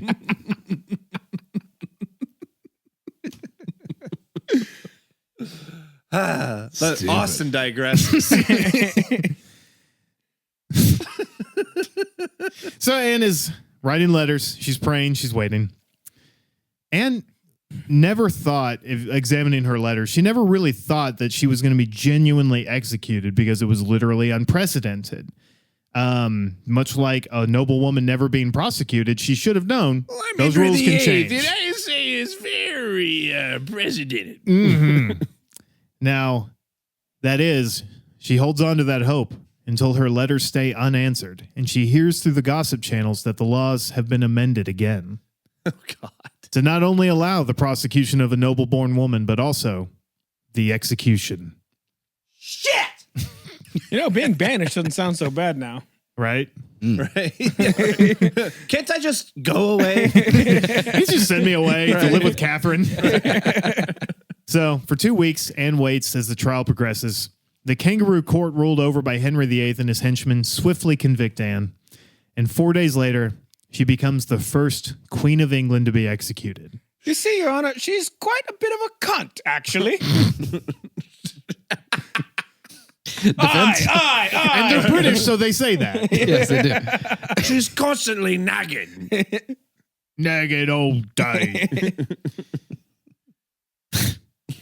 But Stupid. Austin digresses. So Anne is writing letters. She's praying. She's waiting. Anne never thought, if examining her letters, she never really thought that she was going to be genuinely executed because it was literally unprecedented. Much like a noble woman never being prosecuted, she should have known those rules can change. I say is very precedented. Mm-hmm. Now, that is, she holds on to that hope until her letters stay unanswered, and she hears through the gossip channels that the laws have been amended again. Oh, God. To not only allow the prosecution of a noble-born woman, but also the execution. Shit! Being banished doesn't sound so bad now. Right? Right? Can't I just go away? He just sent me away to live with Catherine. So, for 2 weeks, Anne waits as the trial progresses. The kangaroo court ruled over by Henry VIII and his henchmen swiftly convict Anne. And 4 days later, she becomes the first Queen of England to be executed. You see, Your Honor, she's quite a bit of a cunt, actually. Aye. And they're British, so they say that. Yes, they do. She's constantly nagging. Nagging all day.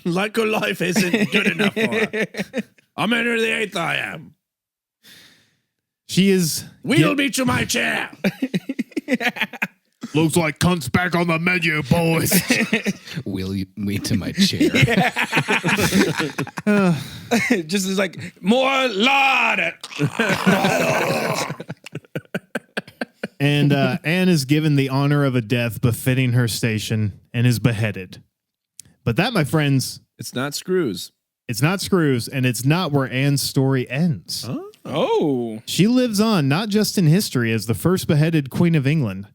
Like her life isn't good enough for her. I'm Henry VIII, I am. She is... Wheel me to my chair. Looks like cunt's back on the menu, boys. Wheel me to my chair. Just is like, more lard. And Anne is given the honor of a death befitting her station and is beheaded. But that, my friends, It's not screws. it's not screws, and it's not where Anne's story ends. Oh. She lives on not just in history as the first beheaded Queen of England,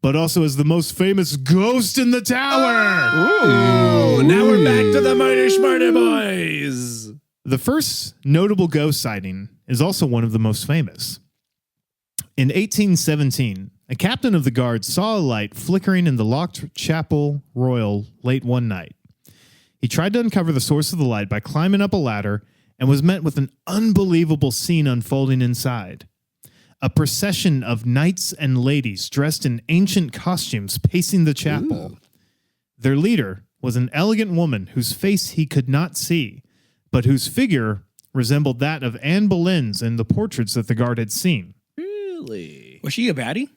but also as the most famous ghost in the tower. Oh, now we're back to the Mighty Smarty Boys. The first notable ghost sighting is also one of the most famous. In 1817, a captain of the guard saw a light flickering in the locked Chapel Royal late one night. He tried to uncover the source of the light by climbing up a ladder and was met with an unbelievable scene unfolding inside. A procession of knights and ladies dressed in ancient costumes pacing the chapel. Their leader was an elegant woman whose face he could not see, but whose figure resembled that of Anne Boleyn's in the portraits that the guard had seen. Really? Was she a baddie?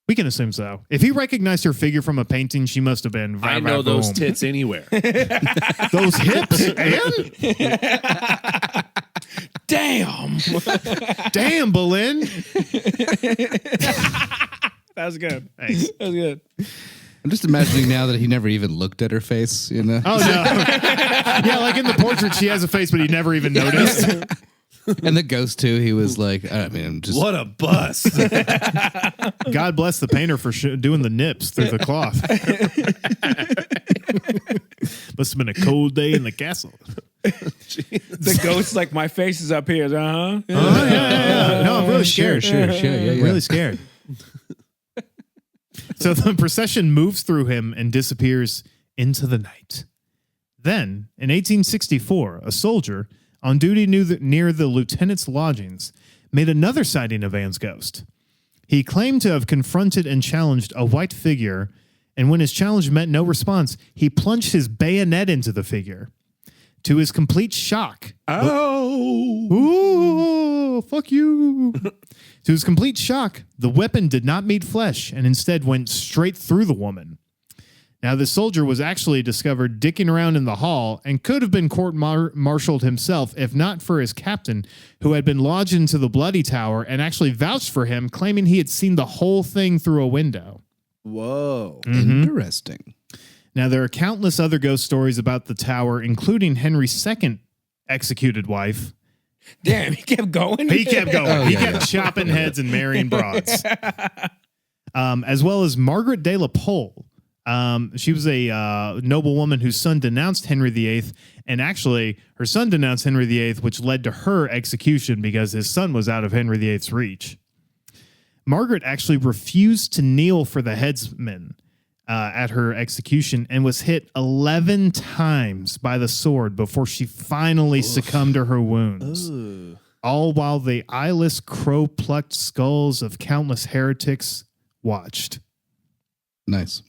We can assume so. If he recognized her figure from a painting, she must have been. I know those boom. tits anywhere. Those hips, Anne? Damn. Damn, Boleyn. That was good. Thanks. That was good. I'm just imagining now that he never even looked at her face, Oh, no. Yeah, like in the portrait, she has a face, but he never even noticed. And the ghost too, he was like, I mean, I'm just What a bust. God bless the painter for doing the nips through the cloth. Must have been a cold day in the castle. The ghost, like, my face is up here. Uh-huh. Yeah. No, I'm really scared. sure, yeah. Really scared. So the procession moves through him and disappears into the night. Then, in 1864, a soldier on duty near the lieutenant's lodgings made another sighting of Anne's ghost. He claimed to have confronted and challenged a white figure, and when his challenge met no response, he plunged his bayonet into the figure. To his complete shock... Ooh, fuck you. To his complete shock, the weapon did not meet flesh and instead went straight through the woman. Now, the soldier was actually discovered dicking around in the hall and could have been court-martialed himself if not for his captain, who had been lodged into the Bloody Tower and actually vouched for him, claiming he had seen the whole thing through a window. Whoa. interesting. Now, there are countless other ghost stories about the tower, including Henry's second executed wife. Damn, he kept going? He kept going. Oh, he yeah, kept chopping heads and marrying broads. As well as Margaret de la Pole. She was a noble woman whose son denounced Henry VIII, and actually her son denounced Henry VIII, which led to her execution because his son was out of Henry VIII's reach. Margaret actually refused to kneel for the headsman, at her execution and was hit 11 times by the sword before she finally succumbed to her wounds. Ooh. All while the eyeless crow plucked skulls of countless heretics watched. Nice.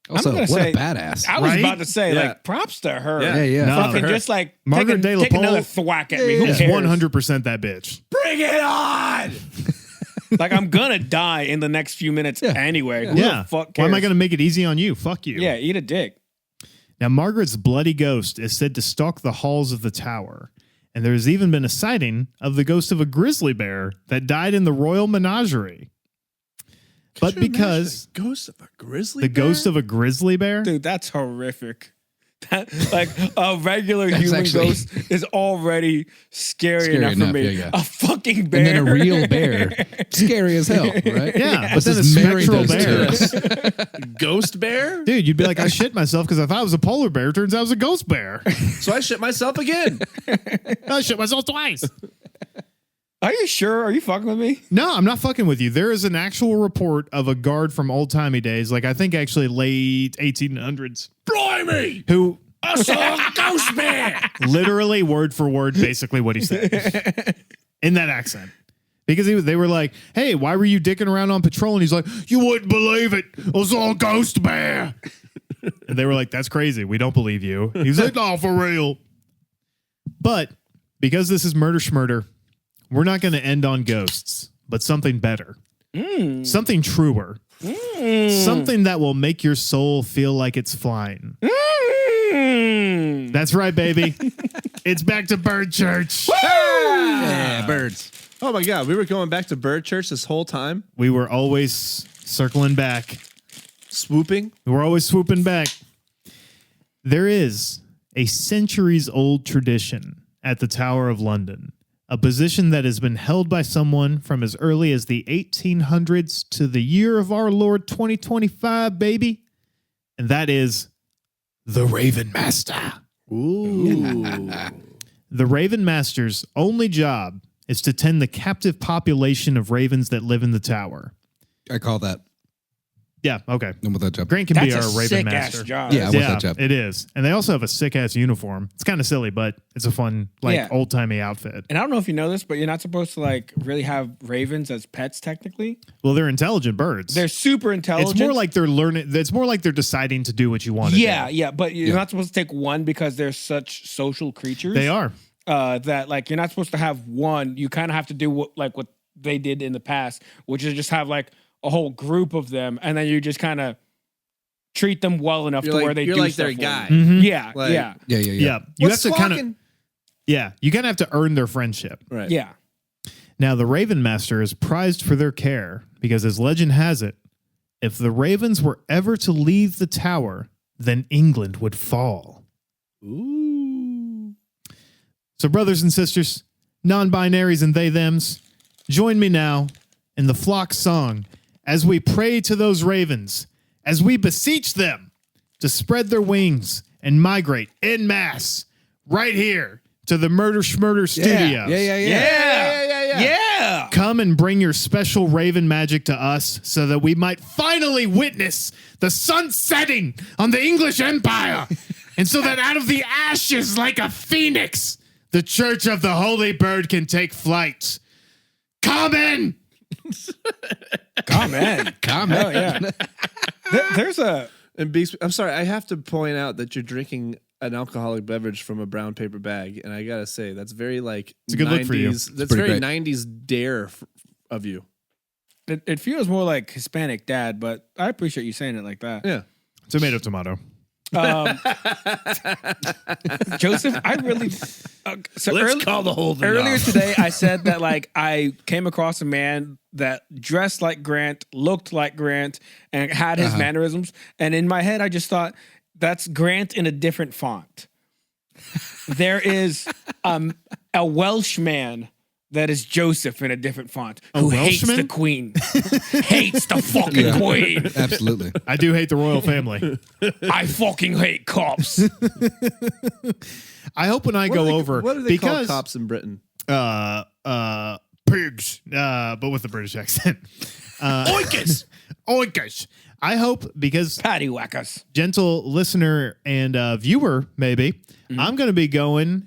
Also, gonna what say- a badass. I was Right? about to say, Yeah. like, props to her. Yeah. No, Fucking her- just like Margaret take, de la take another Pole thwack at me. Who Is cares? 100% that bitch. Bring it on! Like, I'm gonna die in the next few minutes anyway. Who Yeah. the fuck Why cares? am I going to make it easy on you? Fuck you. Yeah, eat a dick. Now, Margaret's bloody ghost is said to stalk the halls of the tower. And there's even been a sighting of the ghost of a grizzly bear that died in the royal menagerie. But Could you because imagine the ghost of a grizzly the bear? ghost of a grizzly bear, Dude, that's horrific. That, like, a regular That's human actually- ghost is already scary, Scary enough for enough, me. yeah. A fucking bear. And then a real bear. Scary as hell, right? yeah, But but then a this married spectral those two. bear. ghost bear? Dude, you'd be like, I shit myself because I thought it was a polar bear. Turns out it was a ghost bear. So I shit myself again. I shit myself twice. Are you sure? Are you fucking with me? No, I'm not fucking with you. There is an actual report of a guard from old timey days, like I think actually late 1800s, Blimey! who I saw a ghost bear! literally word for word, basically what he said in that accent. Because they were like, hey, why were you dicking around on patrol? And he's like, you wouldn't believe it. I saw a ghost bear. And they were like, that's crazy. We don't believe you. He's like, no, for real. But because this is murder schmurder, we're not going to end on ghosts, but something better. Something truer. Something that will make your soul feel like it's flying. That's right, baby. It's back to Bird Church. Yeah, birds. Oh my God, we were going back to bird church this whole time? We were always circling back. Swooping? We're always swooping back. There is a centuries-old tradition at the Tower of London, a position that has been held by someone from as early as the 1800s to the year of our Lord 2025, baby. And that is the Raven Master. Ooh. The Raven Master's only job is to tend the captive population of ravens that live in the tower. I call that. Yeah, okay. I'm with that job. Grant can That's be a our Raven sick Master. ass job. Yeah, I want that job. It is. And they also have a sick ass uniform. It's kind of silly, but it's a fun, like Yeah. old timey outfit. And I don't know if you know this, but you're not supposed to like really have ravens as pets. Technically, Well, they're intelligent birds. they're super intelligent. It's more like they're learning. It's more like they're deciding to do what you want to yeah, do. yeah. But you're Yeah. not supposed to take one because they're such social creatures. They are. That like you're not supposed to have one. You kind of have to do what they did in the past, which is just have like a whole group of them, and then you just kind of treat them well enough You're to like- where they you're do like stuff their for guy. you. Mhm. Yeah, Like- yeah, Yeah. Yeah. You What's have to kind of. squawking? Yeah. You kind of have to earn their friendship. Right. yeah. Now, the Raven Master is prized for their care because, as legend has it, if the ravens were ever to leave the tower, then England would fall. Ooh. So, brothers and sisters, non-binaries and they-thems, join me now in the flock song as we pray to those ravens, as we beseech them to spread their wings and migrate en masse right here to the Murder Schmurder Studios. Yeah. Come and bring your special raven magic to us so that we might finally witness the sun setting on the English Empire. And so that out of the ashes, like a phoenix, the Church of the Holy Bird can take flight. Come in! Comment. Comment. Oh yeah. There's a And Beast, I'm sorry, I have to point out that you're drinking an alcoholic beverage from a brown paper bag, and I gotta say that's very like It's a good 90s. look for you. That's pretty very great. 90s dare of you. it feels more like Hispanic dad, but I appreciate you saying it like that. Yeah. Tomato, tomato. Joseph, I really so call the whole thing earlier off. today I said that like I came across a man that dressed like Grant, looked like Grant, and had his mannerisms, and in my head I just thought that's Grant in a different font. There is a Welsh man that is Joseph in a different font who hates Welshman? the queen. Hates the fucking queen. Absolutely. I do hate the royal family. I fucking hate cops. I hope when I What go do they- over, What do they call because cops in Britain? pigs, but with a British accent. Oikers! Oikers. I hope, because Patty whackers. gentle listener and viewer, maybe, I'm going to be going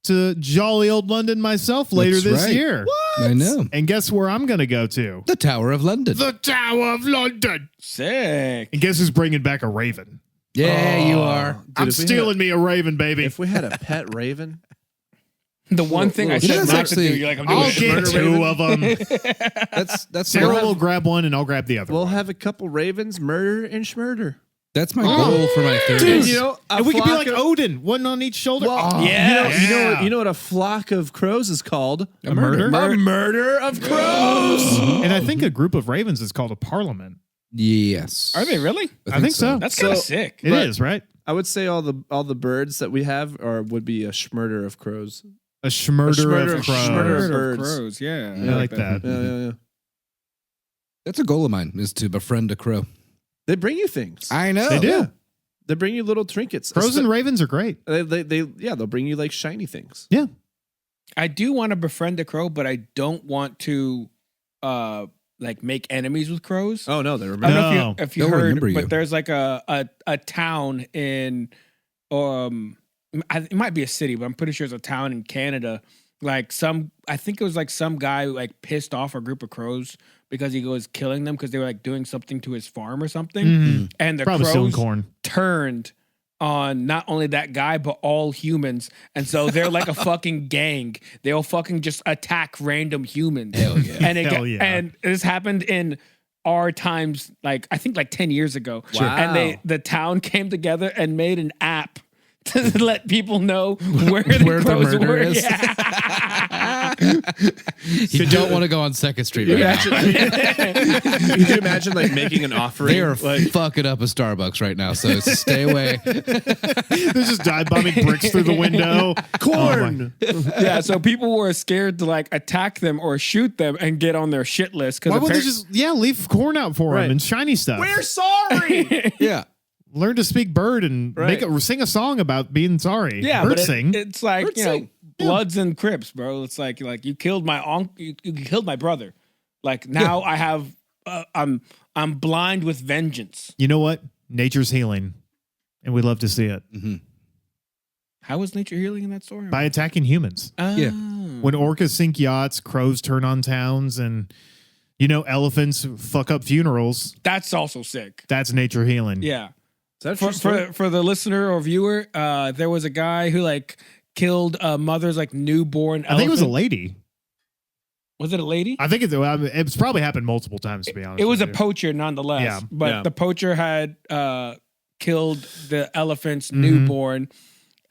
to jolly old London myself later That's this right. year. I know. And guess where I'm going to go to? The Tower of London. The Tower of London. Sick. And guess who's bringing back a raven? Yeah, you are. Dude, I'm if we stealing me a raven, baby. If we had a pet raven, The one thing I You know, said that's not to do, actually- you're like, I'm doing I'll it. get murder two raven. of them. That's Sarah will grab one and I'll grab the other we'll one. have a couple ravens murder and schmurder. That's my goal for my 30s. Dude, You know, a and we could be flock like of- Odin, one on each shoulder. Well, Oh, yeah. You know what a flock of crows is called? A murder? A murder of crows. And I think a group of ravens is called a parliament. Yes. Are they really? I think so. That's kind of So- sick. It is, right? I would say all the birds that we have would be a schmurder of crows. A schmurder schmurder of of crows. schmurder. Bird of birds. crows. Yeah. I like that. Yeah. That's a goal of mine, is to befriend a crow. They bring you things. I know. They do. Yeah. They bring you little trinkets. Crows and ravens are great. They'll bring you like shiny things. Yeah. I do want to befriend a crow, but I don't want to like make enemies with crows. Oh no, they I remember. don't know No. if you They'll heard, remember you. but there's like a town in it might be a city, but I'm pretty sure it's a town in Canada. Like I think it was like some guy who like pissed off a group of crows because he was killing them because they were like doing something to his farm or something, Mhm. and the Probably stealing crows corn. turned on not only that guy but all humans, and so they're like a fucking gang. They'll fucking just attack random humans. Hell yeah. And Hell yeah. and this happened in our times, like I think like 10 years ago. Sure. And the town came together and made an app to let people know where the Where the crows murder were. is. Yeah. You don't want to go on 2nd Street right now. Could you imagine like making an offering? They are like, fucking up a Starbucks right now, so stay away. They're just dive bombing bricks through the window. corn. Yeah, so people were scared to like attack them or shoot them and get on their shit list. Why would they just leave corn out for Right. them and shiny stuff? We're sorry. Yeah. Learn to speak bird and Right. sing a song about being sorry. Yeah, bird but sing. it's like, Bird you know, sing. Bloods and Crips, bro. It's like you killed my uncle, you killed my brother. Like now I have I'm blind with vengeance. You know what? Nature's healing, and we love to see it How is nature healing in that story? by attacking humans. Yeah. When orcas sink yachts, crows turn on towns, and elephants fuck up funerals. That's also sick. That's nature healing. Yeah. Is that a true For, story? for the listener or viewer, there was a guy who like killed a mother's like newborn elephant. I think it was a lady. Was it a lady? I think it's probably happened multiple times, to be honest. It was a with you. poacher nonetheless. Yeah. But Yeah. the poacher had killed the elephant's Mm-hmm. newborn.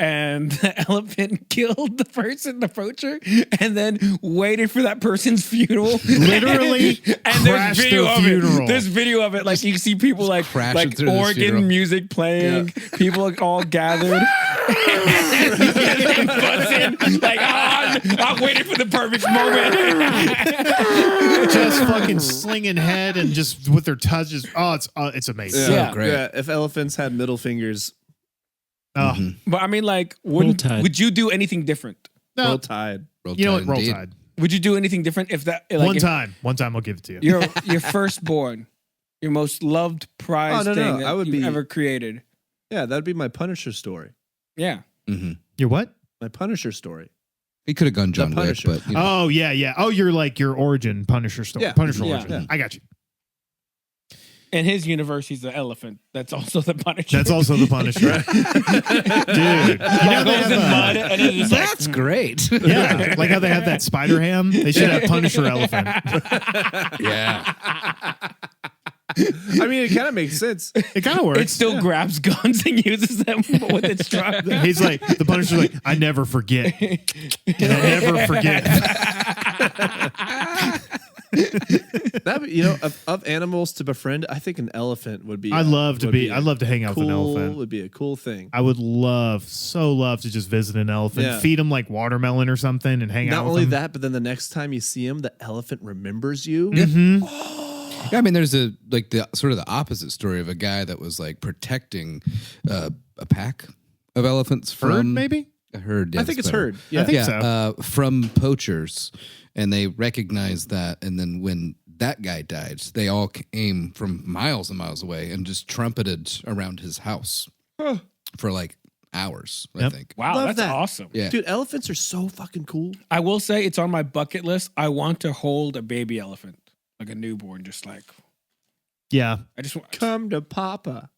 And the elephant killed the poacher, and then waited for that person's funeral. Literally and crashed their funeral. There's video of it. Like you see people like crashing through this organ funeral. music playing, people like, all gathered. And buzzing, like, I'm waiting for the perfect moment. Just fucking slinging head and just with their touches. Oh, it's amazing. So Yeah. great. Yeah, if elephants had middle fingers, Oh, But I mean, like, Roll Tide. would you do anything different? no, roll tide. you know what? Roll indeed. Tide. Would you do anything different if that like, One time I'll give it to you. your firstborn, your most loved prize Oh, no, thing no, that I would you've be- ever created? Yeah, that'd be my Punisher story. Yeah. Your what? My Punisher story. He could have gone John Wick, Punisher. but Oh yeah. Oh, you're like your origin Punisher story. Yeah. Punisher Yeah. origin. Yeah. I got you. In his universe, he's the elephant. That's also the Punisher. That's also the Punisher, dude. You know they goes in mud, have and it's just like, that's great. yeah, like how they have that spider ham. They should have Punisher elephant. Yeah. I mean, it kind of makes sense. It kind of works. it still grabs guns and uses them with its truck. He's like the Punisher's like, I never forget, and I never forget. That of animals to befriend, I think an elephant would be. I'd love to would be. a I'd love to hang out cool, with an elephant. Would be a cool thing. I would so love to just visit an elephant, Yeah. feed him like watermelon or something, and hang out Not with only him. that, but then the next time you see him, the elephant remembers you. Mhm. Yeah, I mean, there's the sort of the opposite story of a guy that was like protecting a pack of elephants from Herd, maybe? a herd. I yeah, think that's it's better. herd. Yeah. I think so. From poachers, and they recognized that, and then when that guy died, they all came from miles and miles away and just trumpeted around his house for like hours, I Yep. think. Wow, Love that's that. awesome. Yeah. Dude, elephants are so fucking cool. I will say it's on my bucket list. I want to hold a baby elephant, like a newborn, just like Yeah. I just want. Come to Papa.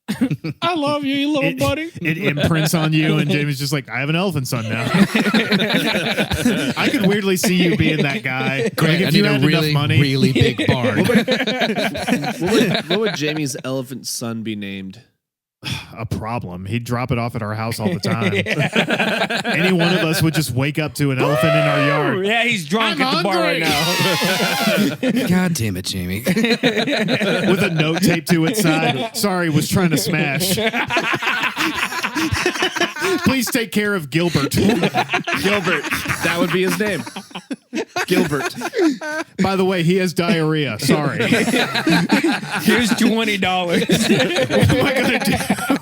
I love you, you little buddy. It imprints on you, and Jamie's just like, I have an elephant son now. I could weirdly see you being that guy. Like, Grant, I if you need a had really, enough money. really big barn. What would Jamie's elephant son be named? A problem. He'd drop it off at our house all the time. Any one of us would just wake up to an elephant in our yard. Yeah, he's drunk at the bar right now. God damn it, Jamie. With a note taped to its side. Sorry, was trying to smash. Please take care of Gilbert. Gilbert. That would be his name. Gilbert. By the way, he has diarrhea. Sorry. Here's $20. What am I going to do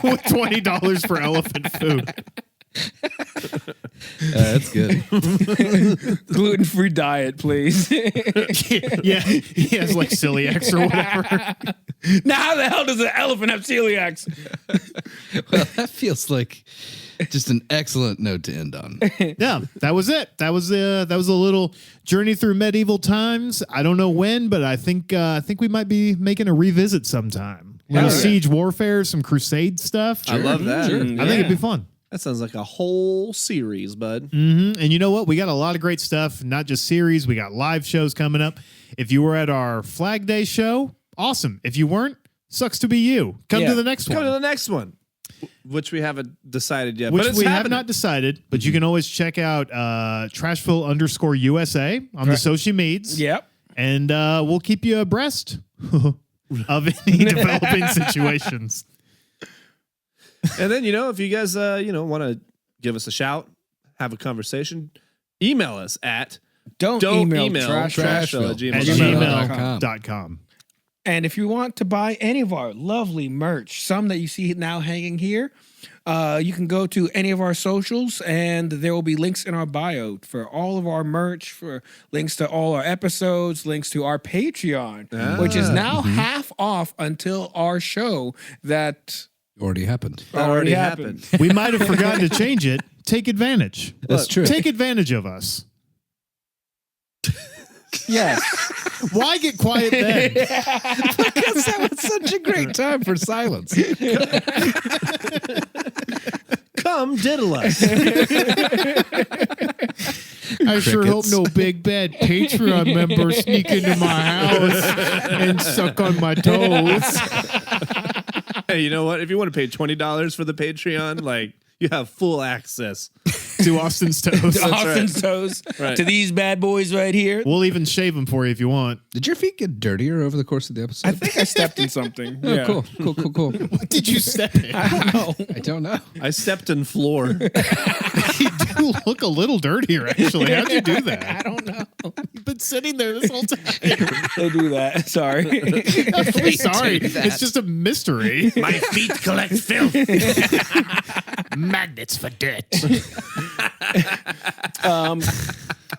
with $20 for elephant food? That's good. Gluten-free diet, please. Yeah, he has like celiacs or whatever. Now, how the hell does an elephant have celiacs? Well, that feels like just an excellent note to end on. Yeah, that was it. That was a little journey through medieval times. I don't know when, but I think we might be making a revisit sometime. Little siege warfare, some crusade stuff. I love that. I think it'd be fun. That sounds like a whole series, bud. And you know what? We got a lot of great stuff, not just series. We got live shows coming up. If you were at our Flag Day show, awesome. If you weren't, sucks to be you. Come to the next Come one. to the next one, which we haven't decided yet. Which but it's we have happening. not decided, but you can always check out Trashville_USA on the social medias. Yep. And we'll keep you abreast of any developing situations. And then, if you guys, want to give us a shout, have a conversation, email us at Don't email trashville@gmail.com. gmail.com. And if you want to buy any of our lovely merch, some that you see now hanging here, you can go to any of our socials and there will be links in our bio for all of our merch, for links to all our episodes, links to our Patreon, which is now half off until our show that Already happened. already happened. We might have forgotten to change it. Take advantage. That's true. Take advantage of us. Yes. Why get quiet then? Because that was such a great time for silence. Come diddle us. I sure hope Crickets. no big bad Patreon member sneak into my house and suck on my toes. Hey, you know what? If you want to pay $20 for the Patreon, you have full access. To Austin's toes. Austin's toes Right. to these bad boys right here. We'll even shave them for you if you want. Did your feet get dirtier over the course of the episode? I think I stepped in something. Oh, Yeah. cool. What did you step in? I don't know. I don't know. I stepped in floor. You do look a little dirtier, actually. How'd you do that? I don't know. You've been sitting there this whole time. They do that. Sorry. I'm sorry. It's just a mystery. My feet collect filth. Magnets for dirt.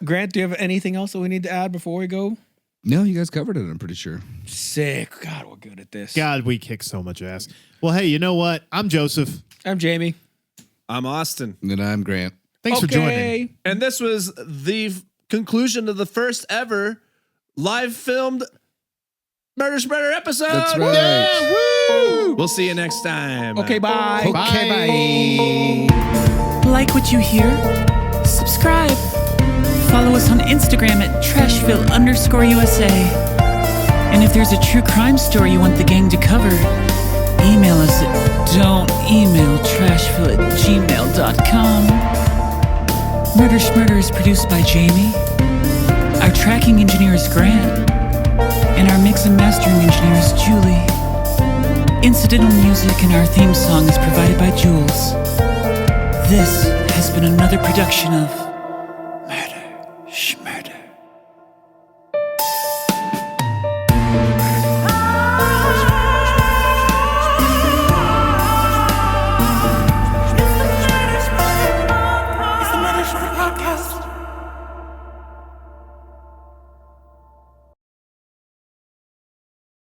Grant, do you have anything else that we need to add before we go? No, you guys covered it, I'm pretty sure. Sick. God, we're good at this. God, we kick so much ass. Well, hey, you know what? I'm Joseph. I'm Jamie. I'm Austin. And I'm Grant. Thanks for joining. And this was the conclusion of the first ever live filmed Murder Spreader episode. That's right. Woo! We'll see you next time. Okay, bye. Okay, bye. Like what you hear? Subscribe. Follow us on Instagram at Trashville_USA. And if there's a true crime story you want the gang to cover, email us at don'temailtrashville@gmail.com. Murder Schmurder is produced by Jamie. Our tracking engineer is Grant. And our mix and mastering engineer is Julie. Incidental music and our theme song is provided by Jules. This has been another production of Murder Schmurder.